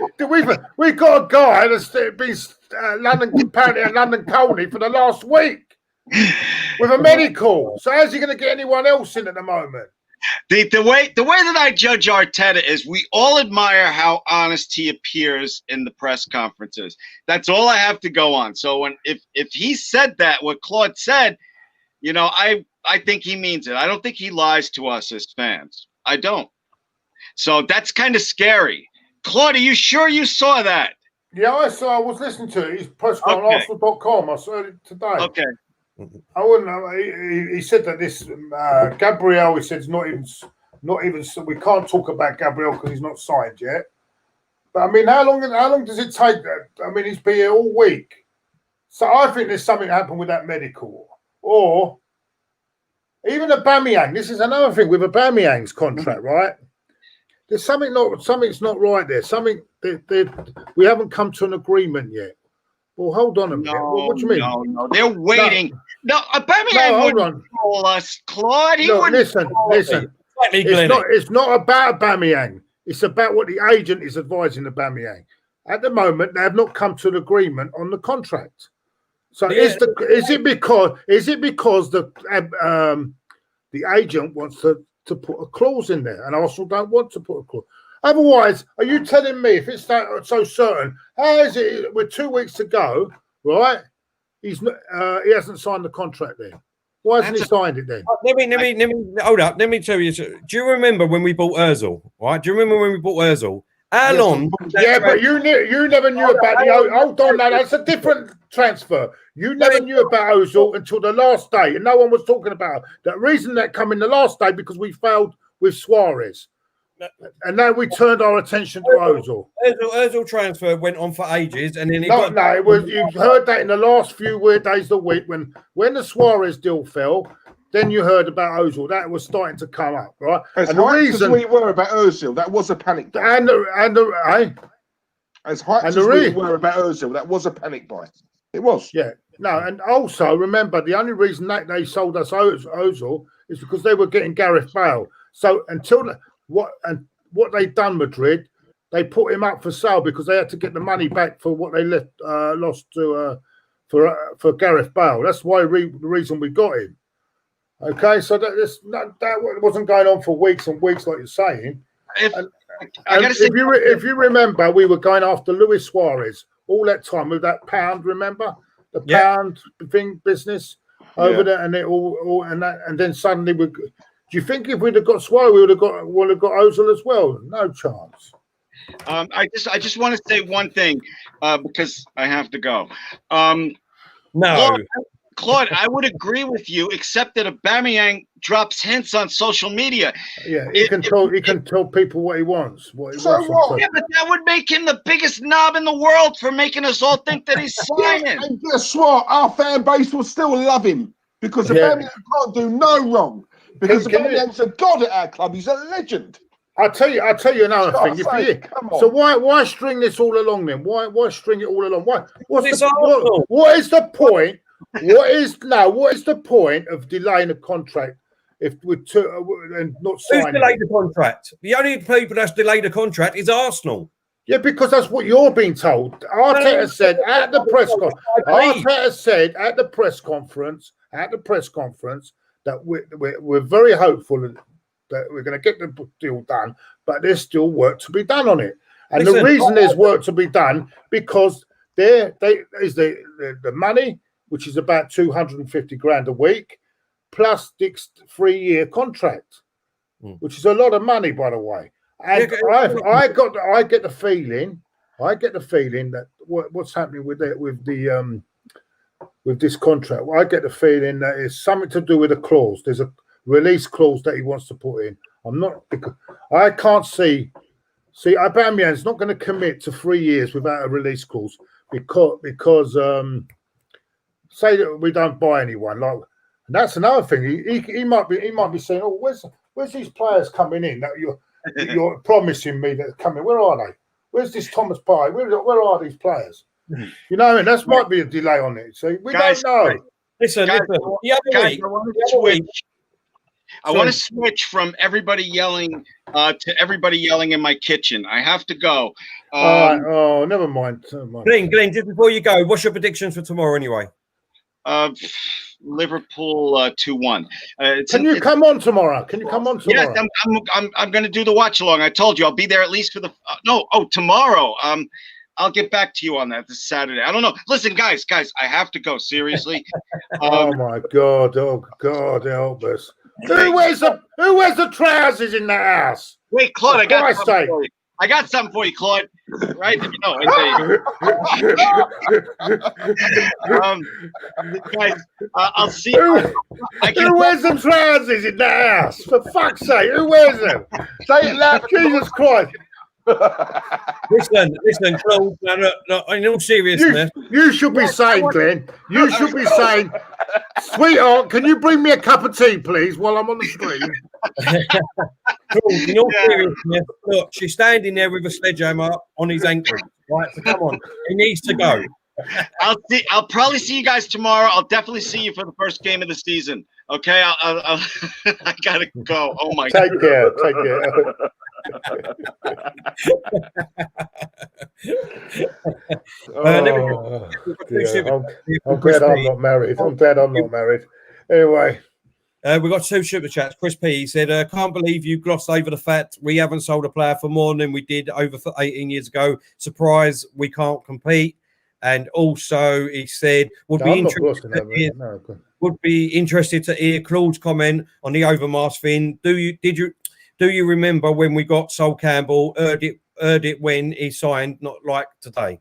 We've got a guy that's been apparently at London Colney for the last week with a medical. So how's he going to get anyone else in at the moment? The way that I judge Arteta is we all admire how honest he appears in the press conferences. That's all I have to go on. So if he said that, what Claude said, I think he means it. I don't think he lies to us as fans. I don't. So that's kind of scary. Claude, are you sure you saw that? Yeah, I saw. I was listening to it. He's posted on Arsenal.com. I saw it today. Okay. I wouldn't know. He said that this Gabriel. He said not even. We can't talk about Gabriel because he's not signed yet. But I mean, how long does it take? I mean, he's been here all week. So I think there's something happened with that medical, or even Aubameyang. This is another thing with Aubameyang's contract, right? There's something's not right there. We haven't come to an agreement yet. Well, hold on a minute. What do you mean? No, they're waiting. No, Aubameyang wouldn't call us, Claude. Listen. It's not about Aubameyang. It's about what the agent is advising Aubameyang. At the moment, they have not come to an agreement on the contract. So is it because the agent wants to put a clause in there, and Arsenal don't want to put a clause? Otherwise, are you telling me if it's that so certain? How is it with 2 weeks to go? Right, he hasn't signed the contract there. Why hasn't he signed it then? Let me hold up. Let me tell you. Do you remember when we bought Ozil? Right? Do you remember when we bought Ozil? How long? Yeah, but you never knew about the. Hold on, now that's a different transfer. You never knew about Ozil until the last day, and no one was talking about that. Reason that come in the last day because we failed with Suarez, and now we turned our attention to Ozil. Ozil transfer went on for ages, and then it was. You heard that in the last few weird days of the week when the Suarez deal fell. Then you heard about Ozil. That was starting to come up, right? As hyped as we were about Ozil, that was a panic buy. As hyped as we were about Ozil, that was a panic buy. It was. Yeah. No, and also remember the only reason that they sold us Ozil is because they were getting Gareth Bale. So until what they done, Madrid, they put him up for sale because they had to get the money back for what they lost to for Gareth Bale. That's why the reason we got him. Okay, so that wasn't going on for weeks and weeks, like you're saying. If you remember, we were going after Luis Suarez all that time with that pound. Remember the pound thing business over there, and it all and then suddenly we. Do you think if we'd have got Suarez, we would have got Ozil as well? No chance. I just want to say one thing because I have to go. No. Claude, I would agree with you, except that Aubameyang drops hints on social media. Yeah, he can tell people what he wants. Yeah, but that would make him the biggest knob in the world for making us all think that he's signing. And guess what? Our fan base will still love him because Aubameyang can't do no wrong. Because Aubameyang's a god at our club. He's a legend. I'll tell you another thing. So why string this all along then? Why string it all along? What is the point? What is the point of delaying a contract if we're and not signing? Who's delayed the contract? The only people that's delayed the contract is Arsenal. Yeah, because that's what you're being told. Arteta said at the press conference. Arteta said at the press conference that we're very hopeful that we're going to get the deal done, but there's still work to be done on it. And the reason there's work to be done because there is the money, which is about 250 grand a week, plus Dick's 3-year contract, which is a lot of money, by the way. And I get the feeling that what's happening with this contract. I get the feeling that it's something to do with a clause. There's a release clause that he wants to put in. I can't see. Aubameyang's not going to commit to 3 years without a release clause because say that we don't buy anyone, and that's another thing. He might be saying, "Oh, where's these players coming in that you're promising me that are coming? Where are they? Where's this Thomas Partey? Where are these players?" You know, and that might be a delay on it. So we don't know. Listen. I want to switch from everybody yelling to everybody yelling in my kitchen. I have to go. Never mind. Glenn, just before you go, what's your predictions for tomorrow anyway? Liverpool 2-1. Can you come on tomorrow? Yes, I'm going to do the watch along. I told you I'll be there at least for the tomorrow. I'll get back to you on that this Saturday. I don't know. Listen, guys, I have to go. Seriously. Oh my God! Oh God, help us! Who wears the trousers in the house? Wait, Claude, I got something for you. I got something for you, Claude. Right? No, guys, I'll see. Who wears the trousers in the house? For fuck's sake, who wears them? Say it loud, Jesus Christ! Listen, Claude. No, in all seriousness, you should be saying, Glenn. You should be saying, sweetheart, can you bring me a cup of tea, please, while I'm on the screen? Claude, in all seriousness, look, she's standing there with a sledgehammer on his ankle. Right, so come on, he needs to go. I'll probably see you guys tomorrow. I'll definitely see you for the first game of the season. Okay, I gotta go. Oh my God. Take care. I'm glad I'm not married. Anyway. We've got 2 super chats. Chris P said, can't believe you glossed over the fact we haven't sold a player for more than we did over 18 years ago. Surprise, we can't compete. and also he said would No, be I'm not interested glossing to over hear, it. No, good. would be interested to hear Claude's comment on the Overmars thing. Do you remember when we got Sol Campbell? Heard it when he signed, not like today.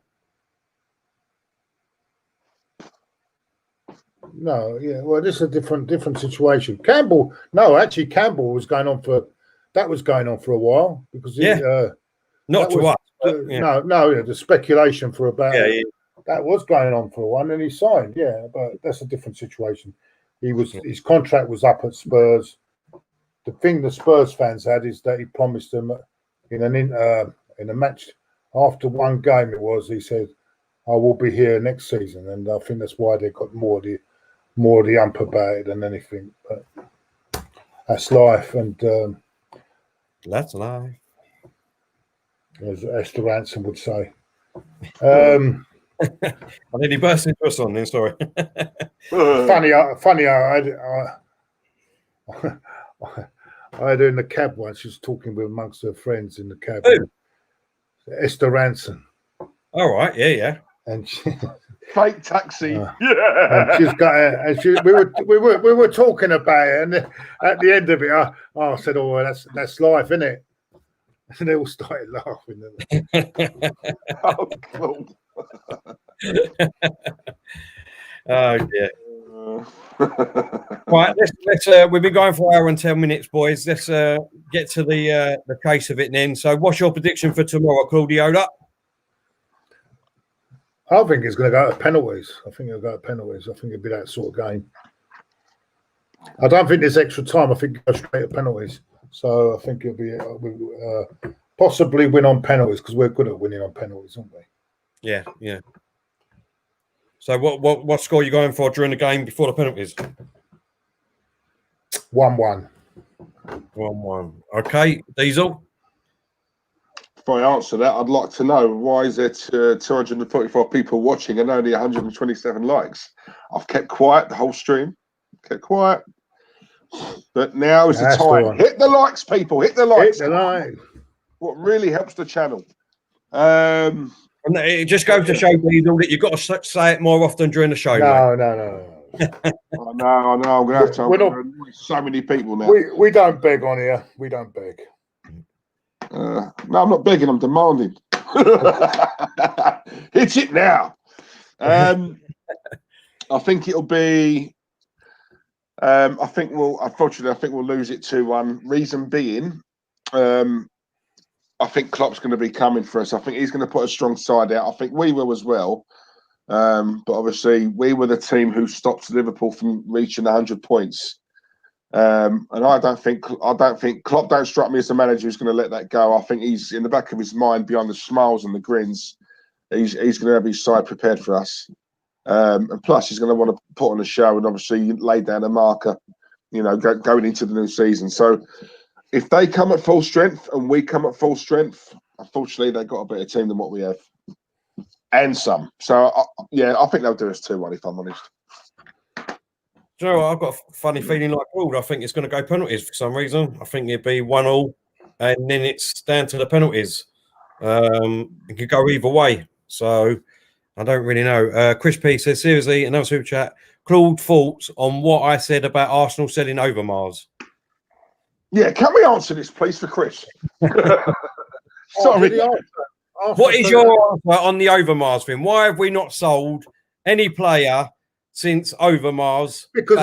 No, yeah. Well, this is a different situation. Campbell was going on for a while because Not to us. the speculation for about Yeah. that was going on for a while, and he signed. Yeah, but that's a different situation. His contract was up at Spurs. The thing the Spurs fans had is that he promised them in a match after one game. He said, "I will be here next season," and I think that's why they got more of the ump about it than anything. But that's life, and That's life. as Esther Ransom would say. I nearly burst into a song then, sorry. Funny. I had her in the cab once. She was talking with amongst her friends in the cab. Who? Esther Ransom. All right, yeah. And she, Fake taxi. and she's got we were talking about it, and at the end of it, I said, "Oh, well, that's life, isn't it?" And they all started laughing. Oh, cool. Oh dear. Right, let's we've been going for an hour and 10 minutes, boys. Let's get to the case of it then. So what's your prediction for tomorrow, Claudiola? I think it's going to go to penalties. I think it'll be that sort of game. I don't think there's extra time. I think it'll go straight to penalties. So I think it'll be possibly win on penalties because we're good at winning on penalties, aren't we? Yeah. So what score are you going for during the game before the penalties? 1-1. 1-1. Okay, Diesel. Before I answer that, I'd like to know why is there 244 people watching and only 127 likes? I've kept quiet the whole stream. Kept quiet. But now is the time. Hit the likes, people. Hit the likes. Hit the like. What really helps the channel. And it just goes to show, Diesel, that you've got to say it more often during the show. No. I know. I'm going to have to. Annoy so many people now. We don't beg on here. We don't beg. No, I'm not begging. I'm demanding. Hit it now. I think it'll be. I think we'll lose it 2-1. Reason being, I think Klopp's going to be coming for us. I think he's going to put a strong side out. I think we will as well. But obviously, we were the team who stopped Liverpool from reaching 100 points. And I don't think Klopp don't strike me as the manager who's going to let that go. I think he's in the back of his mind, behind the smiles and the grins, he's going to have his side prepared for us. And plus, he's going to want to put on a show and obviously lay down a marker, going into the new season. So if they come at full strength and we come at full strength, unfortunately, they've got a better team than what we have. And some. So, I think they'll do us 2-1, if I'm honest. Do you know what? I've got a funny feeling like Claude. I think it's going to go penalties for some reason. I think it'd be 1-1, and then it's down to the penalties. It could go either way. So I don't really know. Chris P says, seriously, another super chat. Claude, thoughts on what I said about Arsenal selling Overmars? Yeah, can we answer this, please, for Chris? Sorry. What is your answer on the Overmars thing? Why have we not sold any player since Overmars? Because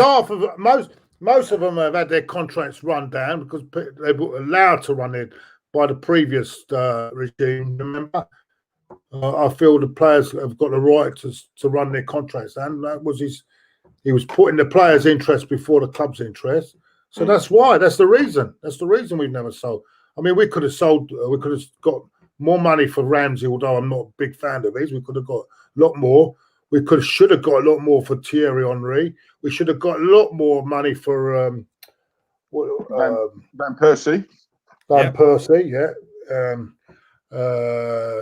most of them have had their contracts run down because they were allowed to run it by the previous regime. Remember, I feel the players have got the right to run their contracts, and that was he was putting the players' interest before the club's interest. So that's why. That's the reason. That's the reason we've never sold. I mean, we could have sold. We could have got more money for Ramsey, although I'm not a big fan of his. We could have got a lot more. We should have got a lot more for Thierry Henry. We should have got a lot more money for Van Persie. Van Persie, yeah.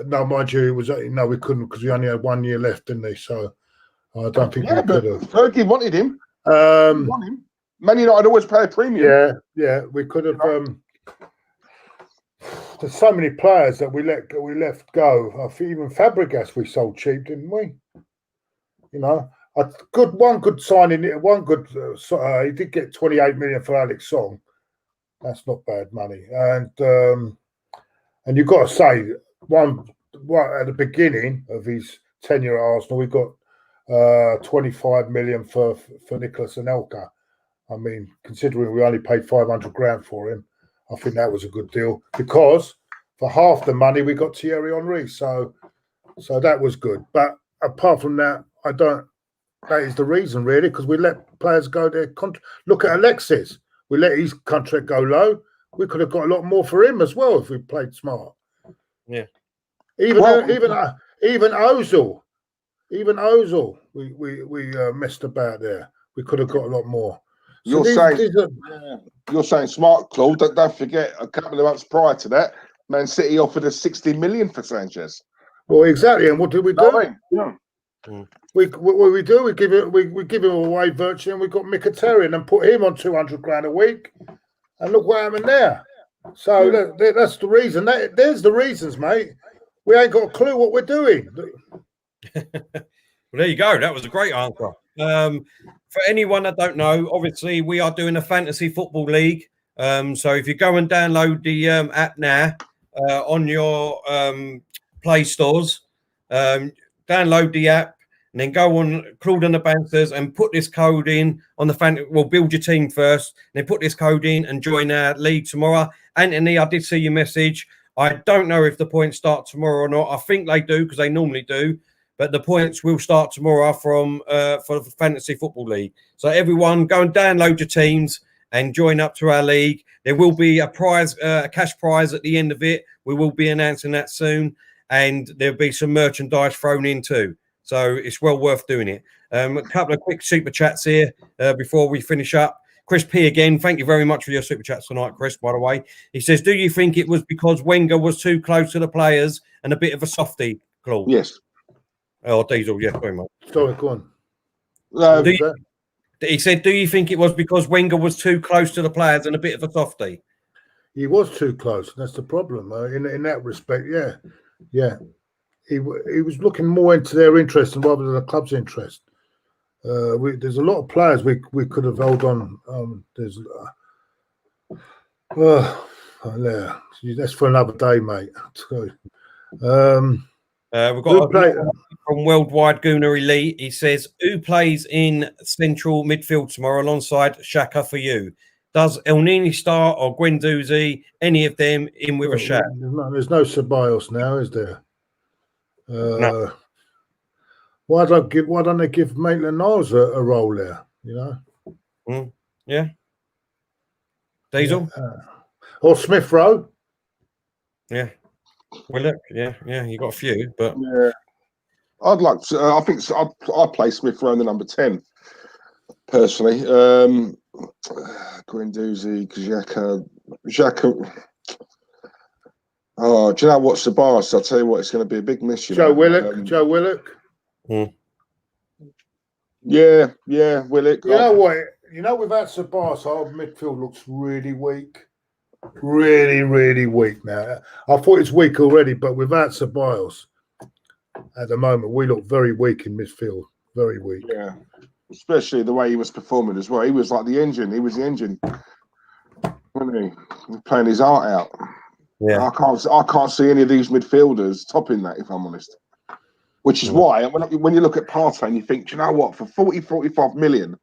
No, mind you, we couldn't because we only had 1 year left, didn't we? So I don't think we could have. Fergie wanted him. Man United always pay a premium. Yeah, we could have. There's so many players that we let go. I think even Fabregas we sold cheap, didn't we? You know, one good signing, one good. He did get 28 million for Alex Song. That's not bad money, and you've got to say one at the beginning of his tenure at Arsenal, we got 25 million for Nicholas Anelka. I mean, considering we only paid 500 grand for him, I think that was a good deal because for half the money we got Thierry Henry. So that was good. But apart from that, that is the reason really, because we let players go their contract. Look at Alexis. We let his contract go low. We could have got a lot more for him as well if we played smart. Yeah. Even Ozil. Even Ozil, we messed about there. We could have got a lot more. So you're saying smart, Claude. Don't forget, a couple of months prior to that, Man City offered us 60 million for Sanchez. Well, exactly. And what did we do? No, yeah. What we do? We give him away virtually, and we got Mkhitaryan and put him on 200 grand a week. And look what happened there. So that's the reason. There's the reasons, mate. We ain't got a clue what we're doing. Well, there you go. That was a great answer. For anyone that don't know, obviously we are doing a fantasy football league. So if you go and download the app now on your Play stores, download the app and then go on Claude and the Bansters and put this code in on the We'll build your team first, and then put this code in and join our league tomorrow. Anthony, I did see your message. I don't know if the points start tomorrow or not. I think they do because they normally do. But the points will start tomorrow for the Fantasy Football League. So everyone, go and download your teams and join up to our league. There will be a prize, a cash prize at the end of it. We will be announcing that soon, and there'll be some merchandise thrown in too. So it's well worth doing it. A couple of quick super chats here before we finish up. Chris P again, thank you very much for your super chats tonight, Chris, by the way. He says, do you think it was because Wenger was too close to the players and a bit of a softie, Claude? Yes. Oh, Diesel, yeah, very much. Sorry, go on. He said, do you think it was because Wenger was too close to the players and a bit of a softie? He was too close. That's the problem. In that respect, yeah. He was looking more into their interest rather than the club's interest. There's a lot of players we could have held on. That's for another day, mate. We've got from Worldwide Gooner Elite. He says, who plays in central midfield tomorrow alongside Xhaka for you? Does El Nini start or Guendouzi? Any of them in with a shot? There's no Ceballos now, is there? No. Why don't they give Maitland-Niles a role there? You know? Yeah. Diesel? Or Smith Rowe? Yeah. Well, look, yeah, you got a few, but yeah, I'd like to. I think I'd play Smith Rowe in the number 10 personally. Guendouzi, Xhaka. Oh, do you know what, Ceballos? I'll tell you what, it's going to be a big miss. Joe Willock. Yeah, Willock. You know what? Without Ceballos, our midfield looks really weak. Really, really weak now. I thought it's weak already, but without Ceballos, at the moment, we look very weak in midfield. Very weak. Yeah, especially the way he was performing as well. He was like the engine. He was the engine, wasn't he? He was playing his heart out. Yeah, I can't see any of these midfielders topping that, if I'm honest. Which is why when you look at Partey and you think, you know what, for 45 million.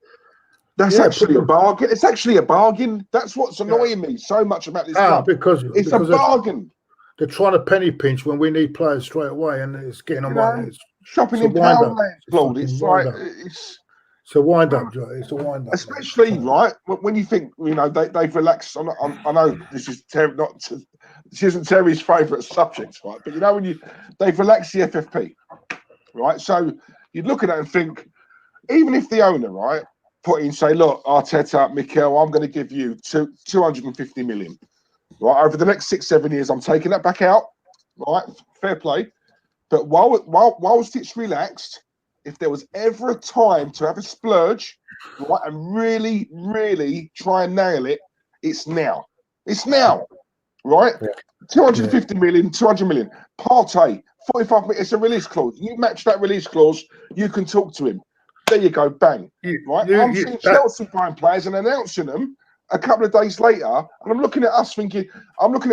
That's actually a bargain. It's actually a bargain. That's what's annoying me so much about this club. Because it's a bargain. They're trying to penny pinch when we need players straight away, and it's getting on my head. Shopping in Poundland, Claude. It's like it's a wind up, Joe. It's a wind up. Especially right when you think they've relaxed. I know this is this isn't Terry's favourite subject, right? But when they've relaxed the FFP, right? So you'd look at that and think, even if the owner, right, put in, say, look, Arteta, Mikel, I'm going to give you 250 million. Right, over the next 6-7 years, I'm taking that back out. Right, fair play. But whilst it's relaxed, if there was ever a time to have a splurge, right, and really, really try and nail it, it's now. It's now, right? 250 million, 200 million. Partey, 45 minutes, it's a release clause. You match that release clause, you can talk to him. There you go, bang. Right? I'm seeing Chelsea buying players and announcing them a couple of days later, and I'm looking at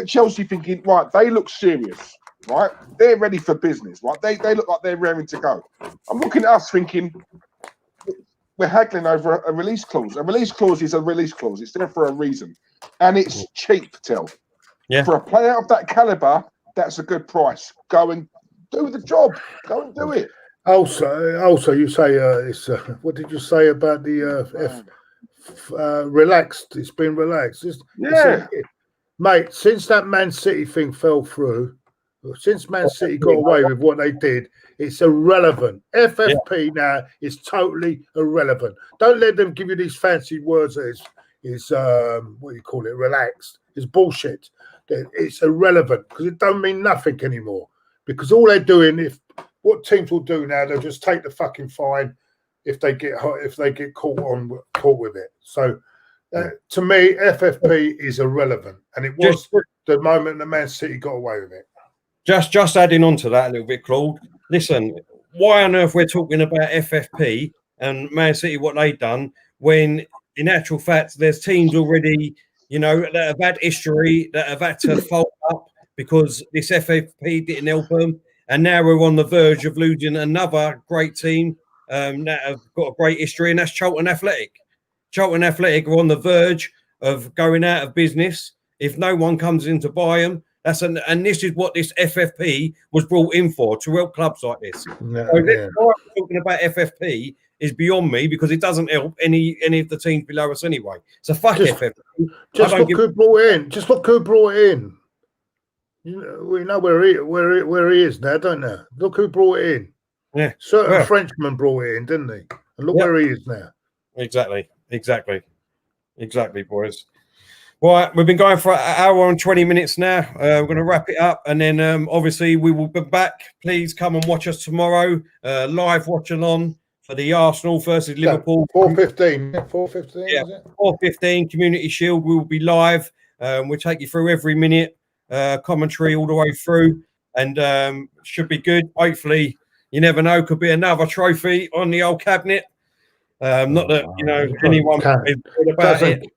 Chelsea thinking, right, they look serious, right? They're ready for business, right? They look like they're raring to go. I'm looking at us thinking, we're haggling over a release clause. A release clause is a release clause. It's there for a reason. And it's cheap, Tel. Yeah. For a player of that caliber, that's a good price. Go and do the job. Go and do it. Also, you say it's what did you say about the relaxed? It's been relaxed. Mate, since that Man City thing fell through, since Man City got away with what they did, it's irrelevant. FFP now is totally irrelevant. Don't let them give you these fancy words that is what do you call it, relaxed. It's bullshit. It's irrelevant because it don't mean nothing anymore. Because all they're doing, what teams will do now, they'll just take the fucking fine if they get caught with it. So to me, FFP is irrelevant, and it was the moment that Man City got away with it. Just adding on to that a little bit, Claude. Listen, why on earth we're talking about FFP and Man City, what they've done, when in actual fact there's teams already, that have had history, that have had to fold up because this FFP didn't help them, and now we're on the verge of losing another great team that have got a great history, and that's Charlton Athletic. Charlton Athletic are on the verge of going out of business if no one comes in to buy them. And this is what this FFP was brought in for, to help clubs like this. Why I'm talking about FFP is beyond me because it doesn't help any of the teams below us anyway. So fuck FFP. Just look who brought in. Just look who brought in. We know where he is now, don't we? Look who brought it in. Yeah, certain Frenchman brought it in, didn't he? And look where he is now. Exactly, boys. Right, we've been going for an hour and 20 minutes now. We're going to wrap it up, and then obviously we will be back. Please come and watch us tomorrow. Live watching on for the Arsenal versus Liverpool. 4:15. 4:15. Yeah, 4:15 Community Shield. We will be live. We'll take you through every minute, commentary all the way through, and should be good. Hopefully, you never know. Could be another trophy on the old cabinet. Not that anyone is good about it.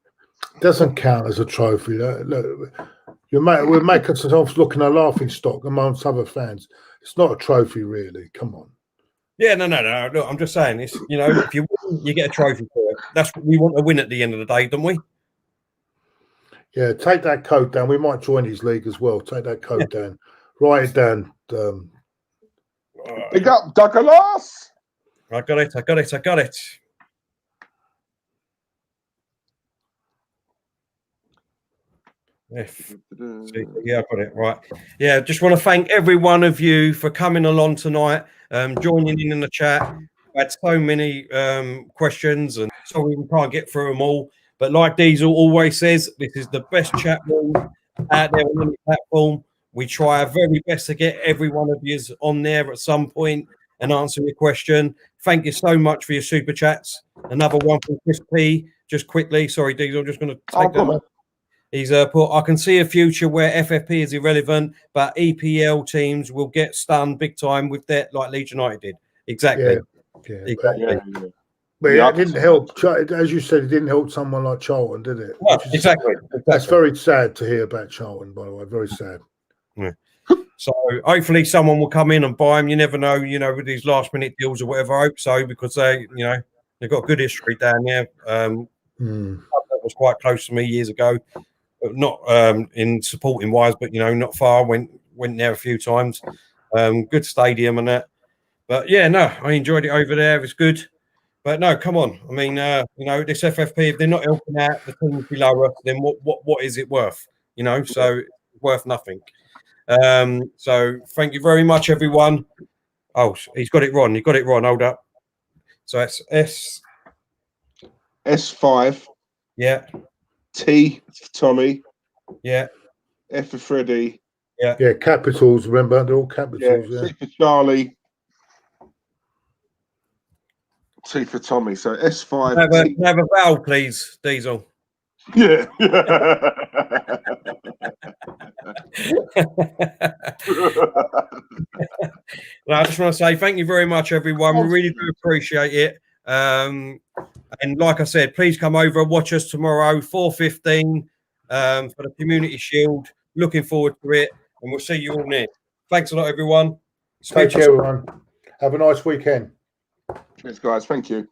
Doesn't count as a trophy. Look, we're making ourselves look in a laughing stock amongst other fans. It's not a trophy, really. Come on. Yeah, no. Look, I'm just saying this. If you win, you get a trophy for it. That's what we want to win at the end of the day, don't we? Yeah, take that code down. We might join his league as well. Take that code down. Write it down. Big up, Douglas. I got it. Yeah, I got it right. Yeah, just want to thank every one of you for coming along tonight, joining in the chat. We had so many questions, and sorry we can't get through them all. But like Diesel always says, this is the best chat room out there on the platform. We try our very best to get every one of you on there at some point and answer your question. Thank you so much for your super chats. Another one from Chris P. Just quickly, sorry, Diesel, I'm just going to take that. He's put, I can see a future where FFP is irrelevant, but EPL teams will get stunned big time with that, like Leeds United did. Exactly. Yeah. Exactly. But it didn't help, as you said, it didn't help someone like Charlton, did it? Well, exactly. That's very sad to hear about Charlton, by the way. Very sad. Yeah. So hopefully someone will come in and buy him. You never know, with these last minute deals or whatever. I hope so, because they've got a good history down there. That was quite close to me years ago. Not in supporting wise, but not far. Went there a few times. Good stadium and that. But yeah, no, I enjoyed it over there. It was good. But no, come on. I mean, this FFP, if they're not helping out the teams below us, then what is it worth? So it's worth nothing. So thank you very much, everyone. Oh, he's got it wrong. You got it wrong. Hold up. So it's S5. Yeah. T for Tommy. Yeah. F for Freddie. Yeah. Yeah, capitals, remember? They're all capitals. Yeah. C for Charlie. T for Tommy. So S5. Have a vowel, please, Diesel. Yeah. No, I just want to say thank you very much, everyone. We really do appreciate it. And like I said, please come over and watch us tomorrow, 4:15, for the Community Shield. Looking forward to it, and we'll see you all next. Thanks a lot, everyone. Take care, everyone. Have a nice weekend. Cheers, guys. Thank you.